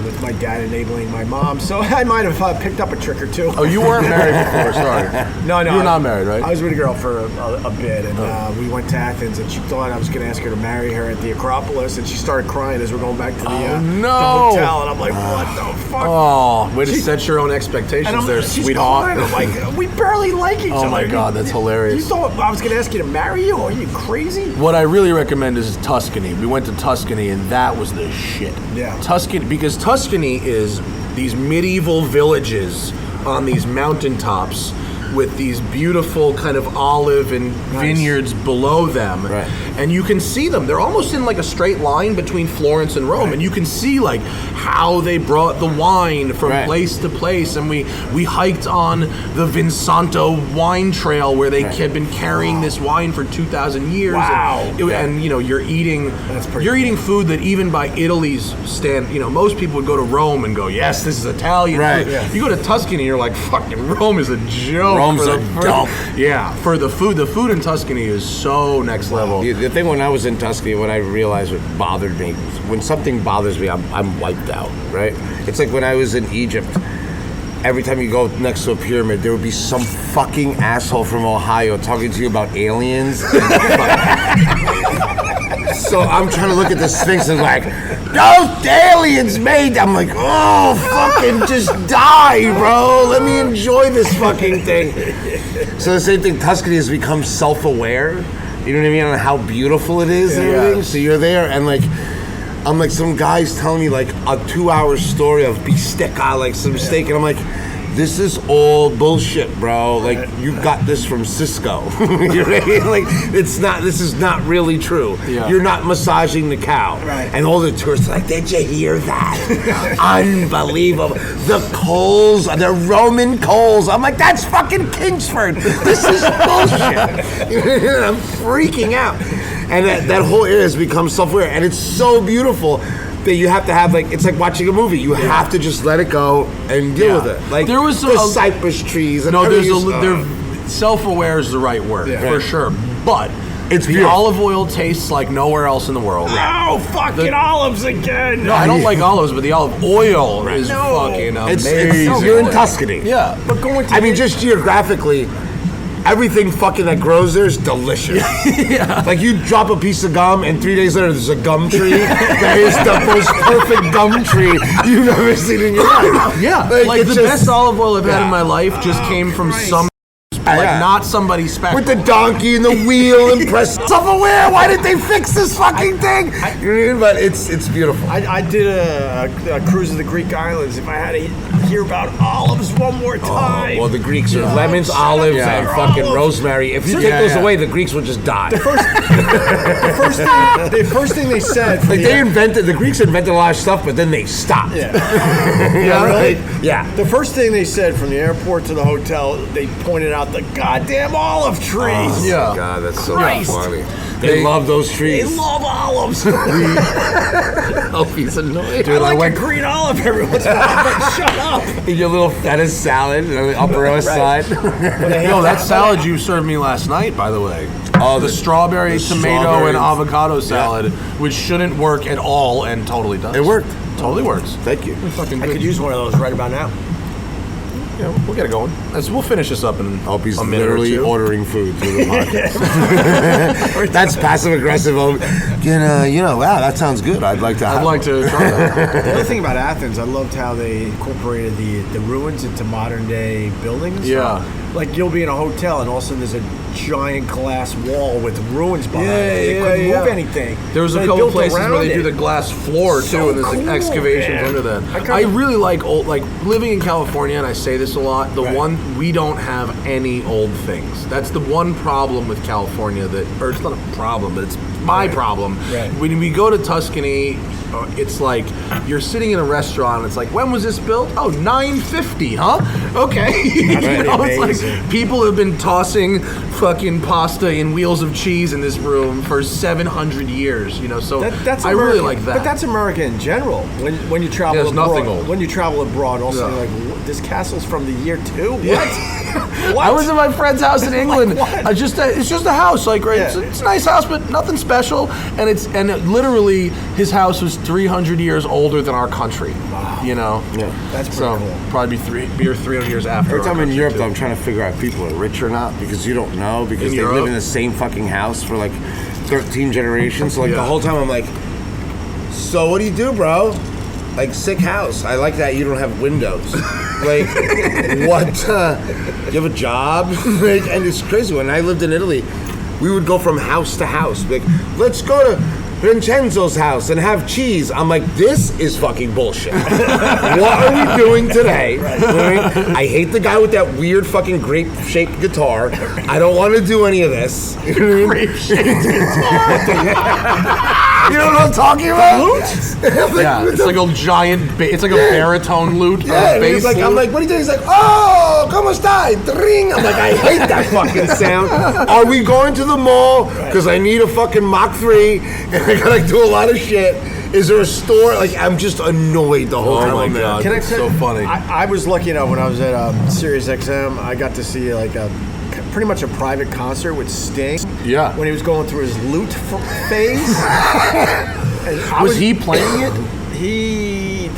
with my dad enabling my mom, so I might have picked up a trick or two. Oh, you weren't married before, sorry. No. You were not married, right? I was with a girl for a bit, and we went to Athens, and she thought I was going to ask her to marry her at the Acropolis, and she started crying as we're going back to the hotel, and I'm like, what the fuck? Oh, way to set your own expectations there, she's sweetheart. crying. I'm like, we barely like each other. Oh my God, that's hilarious. You thought I was going to ask you to marry you? Are you crazy? What I really recommend is Tuscany. We went to Tuscany, and that was the shit. Yeah. Tuscany, because Tuscany is these medieval villages on these mountaintops with these beautiful kind of olive and vineyards below them. Right. And you can see them. They're almost in like a straight line between Florence and Rome. Right. And you can see like how they brought the wine from place to place. And we hiked on the Vinsanto wine trail where they had been carrying this wine for 2,000 years. Wow. And you know, you're eating food that even by Italy's stand, you know, most people would go to Rome and go, yes, this is Italian food. Yeah. You go to Tuscany, you're like, fucking Rome is a joke. Rome's a dump. Yeah, for the food in Tuscany is so next level. The thing when I was in Tuscany, what I realized what bothered me, when something bothers me, I'm wiped out, right? It's like when I was in Egypt, every time you go next to a pyramid, there would be some fucking asshole from Ohio talking to you about aliens. So I'm trying to look at the Sphinx and like, those aliens made. I'm like, oh, fucking just die, bro. Let me enjoy this fucking thing. So the same thing, Tuscany has become self-aware. You know what I mean? On how beautiful it is and everything. So you're there and like, I'm like, some guy's telling me like a 2-hour story of bistecca, like some steak, and I'm like, this is all bullshit, bro. Like, you got this from Cisco. You know what I mean? Like, this is not really true. Yeah. You're not massaging the cow. Right. And all the tourists are like, did you hear that? Unbelievable. The coals, the Roman coals. I'm like, that's fucking Kingsford. This is bullshit. I'm freaking out. And that whole area has become self-aware. And it's so beautiful that you have to have, like, it's like watching a movie. You have to just let it go and deal with it. Like, there was the cypress trees. And self-aware is the right word, for sure. But it's the olive oil tastes like nowhere else in the world. No, fucking olives again. No, I don't like olives, but the olive oil is fucking amazing. You're in Tuscany. Yeah. But going to just geographically, everything fucking that grows there is delicious. Like, you drop a piece of gum and 3 days later there's a gum tree that is the most perfect gum tree you've ever seen in your life. Yeah. Like the best olive oil I've had in my life just came from some not somebody special. With the donkey and the wheel and press self-aware. Why did they fix this fucking thing? You know what I mean? But it's beautiful. I did a cruise of the Greek islands. If I had to hear about olives one more time. Well, the Greeks are lemons, olives, and fucking rosemary. If you take those away, the Greeks will just die. The first thing they said. Like, the Greeks invented a lot of stuff, but then they stopped. Yeah, really? Yeah. The first thing they said from the airport to the hotel, they pointed out the goddamn olive trees. Oh, God, that's so funny. They love those trees. They love olives. Opie's annoyed. Dude, I like a green olive every once in a while, but shut up. Eat your little feta salad on the Upper West Side. Yo, that salad you served me last night, by the way. the strawberry, tomato, and avocado salad, which shouldn't work at all and totally does. It worked. Totally works. Thank you. I could use one of those right about now. Yeah, we'll get it going. We'll finish this up in Opie's a minute literally or two. ordering food through the podcast. That's passive aggressive. Wow, that sounds good. I'd like to try that. The other thing about Athens, I loved how they incorporated the ruins into modern day buildings. Yeah. Like you'll be in a hotel and all of a sudden there's a giant glass wall with ruins behind it. They couldn't move anything. There was a couple places where they do the glass floor too, and there's like excavations under that. I really like living in California, and I say this a lot. We don't have any old things. That's the one problem with California or it's not a problem, but it's my problem. Right. When we go to Tuscany, it's like you're sitting in a restaurant and it's like, when was this built? Oh, 950, huh? Okay. It's like people have been tossing fucking pasta in wheels of cheese in this room for 700 years, so that's I really like that. But that's America in general. When you travel abroad, nothing old. When you travel abroad, also you're like, this castle's from the year 2? What? What? I was at my friend's house in England. Like, it's just a house, it's a nice house, but nothing special. And literally his house was 300 years older than our country. Wow. Yeah, that's pretty cool. Probably 300 years after. Every time I'm in Europe, though, I'm trying to figure out if people are rich or not because you don't know because they live in the same fucking house for like 13 generations. So the whole time I'm like, so what do you do, bro? Like, sick house. I like that you don't have windows. Like, what? You have a job? And it's crazy. When I lived in Italy, we would go from house to house. Like, let's go to Vincenzo's house and have cheese. I'm like, this is fucking bullshit. What are we doing today? Right? I hate the guy with that weird fucking grape-shaped guitar. I don't want to do any of this. Grape-shaped guitar. You know what I'm talking about? It's like a giant, it's like a baritone lute. Yeah, bass like, I'm like, what are you doing? He's like, oh, ¿cómo está? Dring. I'm like, I hate that fucking sound. Are we going to the mall? Because I need a fucking Mach 3, and I gotta do a lot of shit. Is there a store? Like, I'm just annoyed the whole time. Oh my God, Can it's so funny. I was lucky enough when I was at Sirius XM, I got to see like pretty much a private concert with Sting. Yeah. When he was going through his lute phase. Was he playing it?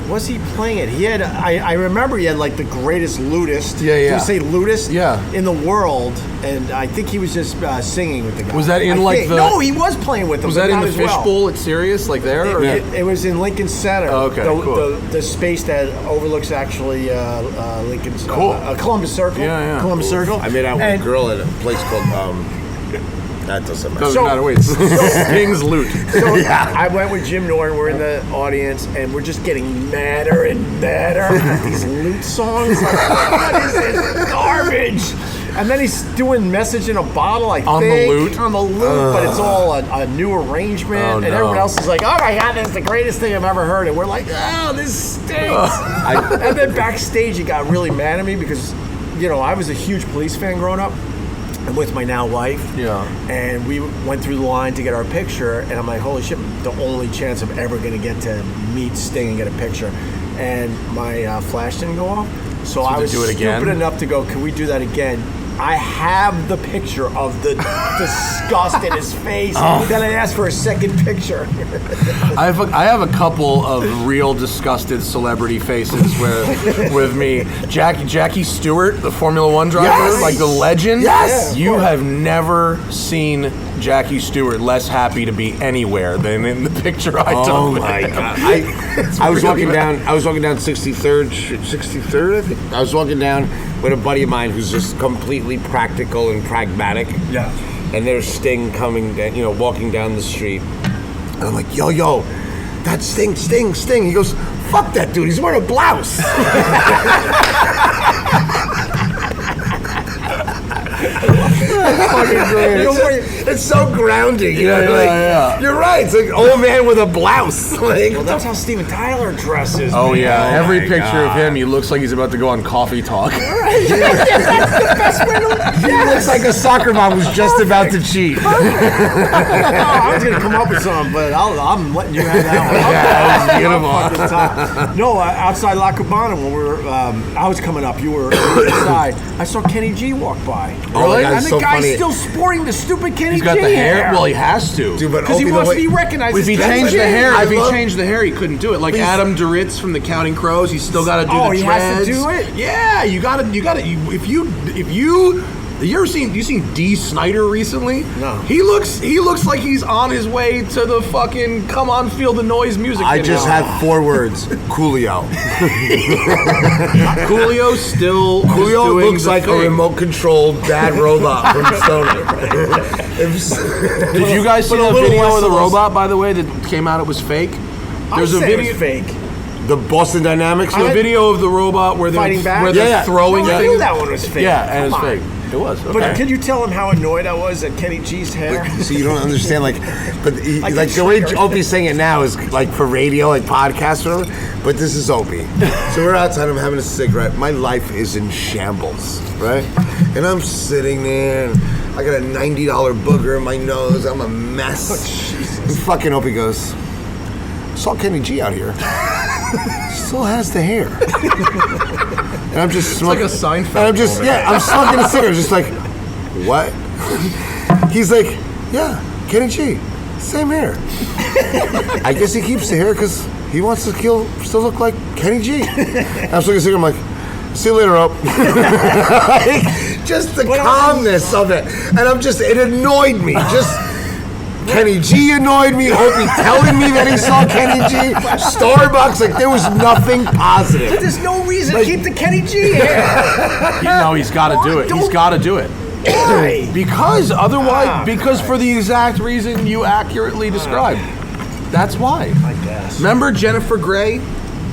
Was he playing it? He had. I remember he had like the greatest lutist. Yeah. Did you say lutist? Yeah. In the world, and I think he was just singing with the guy. Was that in No, he was playing with them. Was that in the fishbowl at Sirius, like there? It was in Lincoln Center. Oh, okay, cool. The space that overlooks actually Lincoln's Columbus Circle. Yeah. Columbus Circle. I made out with a girl at a place called. That doesn't matter. Doesn't matter. Wait, Sting's lute. So I went with Jim Norton. We're in the audience, and we're just getting madder and madder at these lute songs. Like, what is this garbage? And then he's doing Message in a Bottle, I think. On the lute? On the lute, but it's all a new arrangement. Oh, and no. everyone else is like, oh my God, this is the greatest thing I've ever heard. And we're like, oh, this stinks. And then backstage, he got really mad at me because, I was a huge Police fan growing up. And with my now wife. Yeah. And we went through the line to get our picture, and I'm like, holy shit, the only chance I'm ever going to get to meet Sting and get a picture. And my flash didn't go off. So I was stupid enough to go, can we do that again? I have the picture of the disgust in his face. Then I asked for a second picture. I have a couple of real disgusted celebrity faces with me. Jackie Stewart, the Formula One driver, like the legend. Yes, you have never seen Jackie Stewart less happy to be anywhere than in the picture I took. Oh my God! I was walking down 63rd. I think I was walking down with a buddy of mine who's just completely practical and pragmatic. Yeah. And there's Sting coming down, walking down the street. And I'm like, yo, that's Sting. He goes, fuck that dude, he's wearing a blouse. It's so grounding. You're right. It's like old man with a blouse. Well, that's how Steven Tyler dresses. Oh, man. Yeah. Every picture of him, he looks like he's about to go on Coffee Talk. Right. That's the best way to look. He looks like a soccer mom who's just about to cheat. I was going to come up with something, but I'm letting you have that one. No, outside La Cubana, when we were, I was coming up, you were inside. I saw Kenny G walk by. Oh, I think so funny. The guy's still sporting the stupid Kenny G. He's got the hair. Well, he has to. Because he wants to be recognized. If he changed the hair, he couldn't do it. Like Adam Duritz from the Counting Crows, he's still got to do the dreads. Oh, he has to do it? Yeah, you got to. If you ever seen Dee Snider recently? No. He looks like he's on his way to the fucking Come On Feel the Noise music I video. just have 4 words. Coolio. Coolio still Coolio doing looks like a remote-controlled bad robot from Stoner. Did you guys see the video of the robot, by the way, that came out? It was fake. There's a video. It was fake. The Boston Dynamics. The video of the robot where they're fighting back. Where they're throwing. I knew that one was fake. Yeah, and it's fake. It was. Okay. But could you tell him how annoyed I was at Kenny G's hair? So you don't understand, like the way Opie's saying it now is like for radio, like podcasts or whatever. But this is Opie. So we're outside. I'm having a cigarette. My life is in shambles, right? And I'm sitting there. And I got a $90 booger in my nose. I'm a mess. Oh, Jesus. And fucking Opie goes, saw Kenny G out here. Still has the hair. And I'm just smoking. It's like a Seinfeld. And I'm just, I'm smoking a cigarette. Just like, what? He's like, yeah, Kenny G, same hair. I guess he keeps the hair because he wants to still look like Kenny G. And I'm smoking a cigarette. I'm like, see you later, Op. Like, just the calmness of it. And it annoyed me. Kenny G annoyed me. Opie telling me that he saw Kenny G. Starbucks, like there was nothing positive. But there's no reason to keep the Kenny G hair. No, he's got to do it. He's got to do it. Why? Because otherwise, for the exact reason you accurately described. That's why. I guess. Remember Jennifer Grey?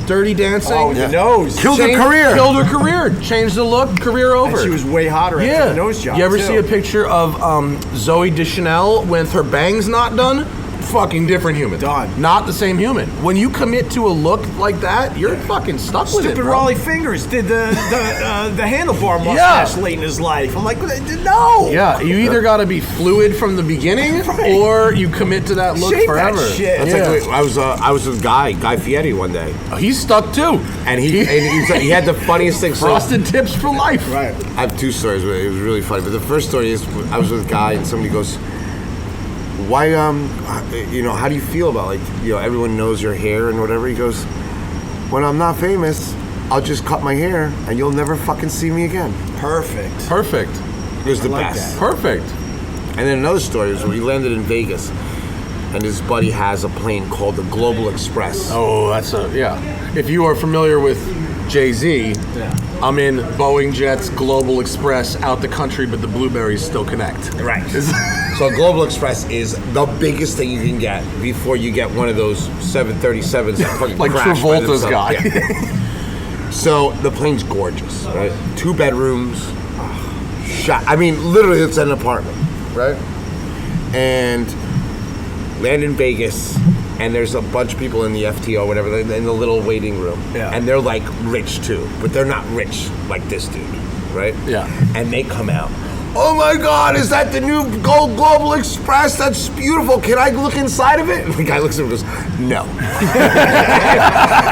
Dirty Dancing? Oh, the nose. Killed her career. Changed the look, career over. And she was way hotter after the nose job. You ever see a picture of Zooey Deschanel with her bangs not done? Fucking different human. Done. Not the same human. When you commit to a look like that, you're fucking stuck with it, Stupid bro. Raleigh Fingers did the handlebar mustache late in his life. I'm like, no. Yeah, you either got to be fluid from the beginning, or you commit to that look Shave forever. that shit. That's like, I was with Guy Fieri one day. Oh, he's stuck too. And he had the funniest thing. Frosted tips for life. Right. I have 2 stories, but it was really funny. But the first story is I was with Guy and somebody goes, why, how do you feel about, everyone knows your hair and whatever? He goes, when I'm not famous, I'll just cut my hair and you'll never fucking see me again. Perfect. It was the best. That. Perfect. And then another story was when he landed in Vegas and his buddy has a plane called the Global Express. Oh, If you are familiar with Jay-Z, I'm in Boeing Jets Global Express out the country, but the blueberries still connect. Right. So Global Express is the biggest thing you can get before you get one of those 737s that fucking like crash by Travolta's themselves. guy. Yeah. So the plane's gorgeous, right? 2 bedrooms. Literally it's an apartment, right? And land in Vegas, and there's a bunch of people in the FTO, whatever, in the little waiting room. Yeah. And they're like rich too, but they're not rich like this dude, right? Yeah. And they come out. Oh my God, is that the new Global Express? That's beautiful. Can I look inside of it? And the guy looks at him and goes, no.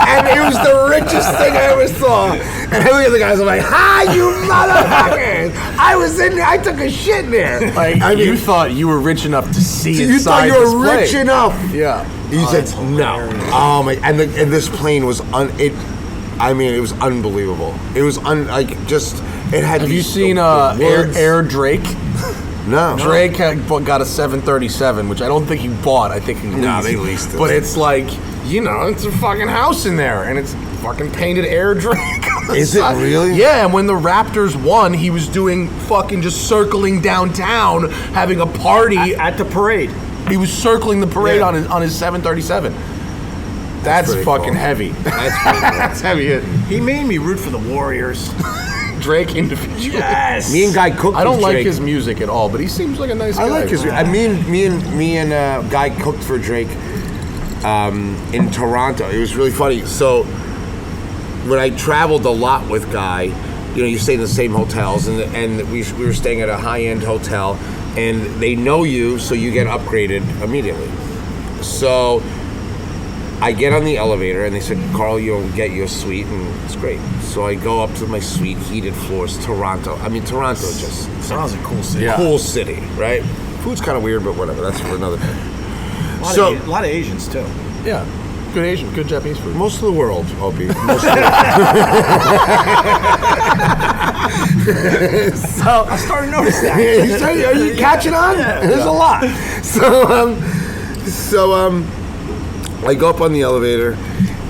And it was the richest thing I ever saw. And I look at the guys, I'm like, hi, you motherfuckers. I was in there, I took a shit in there. You thought you were rich enough to see you inside thought you were this rich plane. enough. Yeah. He said, no. Oh my, and this plane was, it was unbelievable. It was, it had. Have you seen Air Drake? No. Drake got a 737, which I don't think he bought. I think he leased. No, they leased it. But it's like, it's a fucking house in there, and it's fucking painted Air Drake. Is it really? Yeah, and when the Raptors won, he was doing fucking just circling downtown, having a party. At the parade. He was circling the parade on his 737. That's fucking cool. Heavy. That's pretty cool. That's heavy. He made me root for the Warriors. Drake individually. Yes. Me and Guy cooked. I don't for like Drake. his music at all, but he seems like a nice guy. I like his. Me and Guy cooked for Drake in Toronto. It was really funny. So when I traveled a lot with Guy, you stay in the same hotels, and we were staying at a high-end hotel, and they know you, so you get upgraded immediately. So I get on the elevator, and they said, Carl, you'll get your suite, and it's great. So I go up to my suite, heated floors, Toronto. I mean, Toronto just sounds a cool city. Yeah. Cool city, right? Food's kind of weird, but whatever. That's for another day. A lot of Asians, too. Yeah. Good Asian, good Japanese food. Most of the world, Opie. Most of the So I'm starting to notice that. Are you catching on? Yeah. There's a lot. So I go up on the elevator,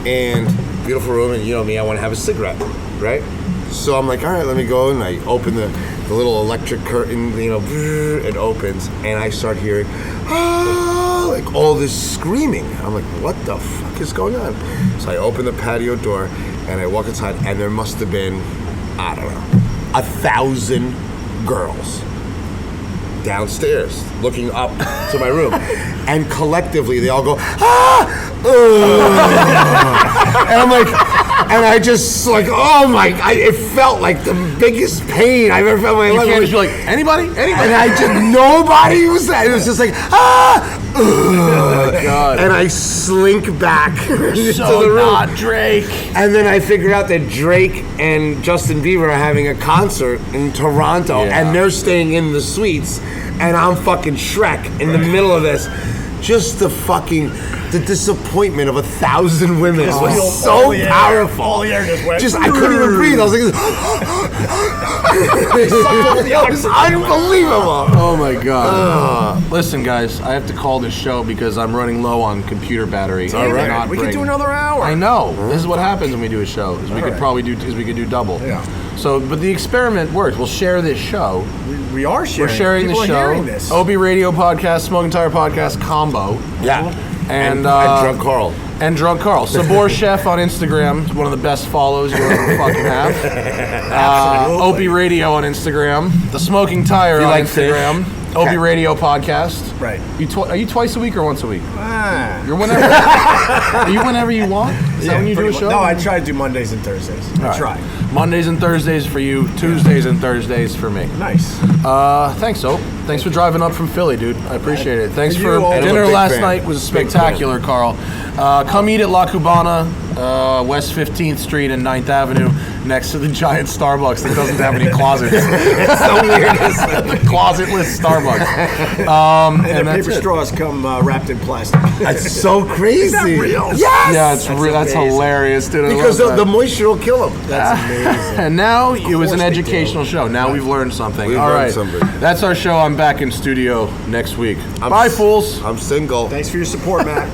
and beautiful room, and you know me, I want to have a cigarette, right? So I'm like, all right, let me go, and I open the little electric curtain, you know, it opens, and I start hearing, like all this screaming. I'm like, what the fuck is going on? So I open the patio door, and I walk inside, and there must have been, I don't know, 1,000 girls downstairs looking up to my room, and collectively they all go, and I'm like, and I just like, oh my, it felt like the biggest pain I've ever felt in my life. You can't just be like, anybody? And I just, nobody was that. It was just like, oh my God. And I slink back to the room. Not Drake. And then I figure out that Drake and Justin Bieber are having a concert in Toronto, and they're staying in the suites, and I'm fucking Shrek in the middle of this. Just the disappointment of 1,000 women was so powerful. All the air just went. I couldn't even breathe. I was like, it was unbelievable. Oh my God. Listen, guys, I have to call this show because I'm running low on computer battery. All right. We could do another hour. I know. This is what happens when we do a show. We could do double. Yeah. So, but the experiment worked. We'll share this show. We are sharing. We're sharing the show. Hearing this. Opie Radio Podcast, Smoking Tire Podcast combo. Yeah. And Drunk Carl. And Drunk Carl. Sabor Chef on Instagram. One of the best follows you'll ever fucking have. Opie Radio on Instagram. The Smoking Tire on Instagram. Fish? Opie Radio Podcast. Right. Are you twice a week or once a week? You're whenever. Are you whenever you want? Is that when you do a show? No, I try to do Mondays and Thursdays. I try. Mondays and Thursdays for you. Tuesdays and Thursdays for me. Nice. Thanks, Ope. Thanks for driving up from Philly, dude. I appreciate it. Thanks for you, dinner last night. Was spectacular, Carl. Come eat at La Cubana, West 15th Street and 9th Avenue, next to the giant Starbucks that doesn't have any closets. It's so weird. Closetless Starbucks. And the paper straws come wrapped in plastic. That's so crazy. Is that real? Yes. Yeah, that's hilarious, dude. Because the moisture will kill them. That's amazing. And now it was an educational show. Now we've learned something. All right. That's our show. I'm back in studio next week. Bye, fools. I'm single. Thanks for your support, Matt.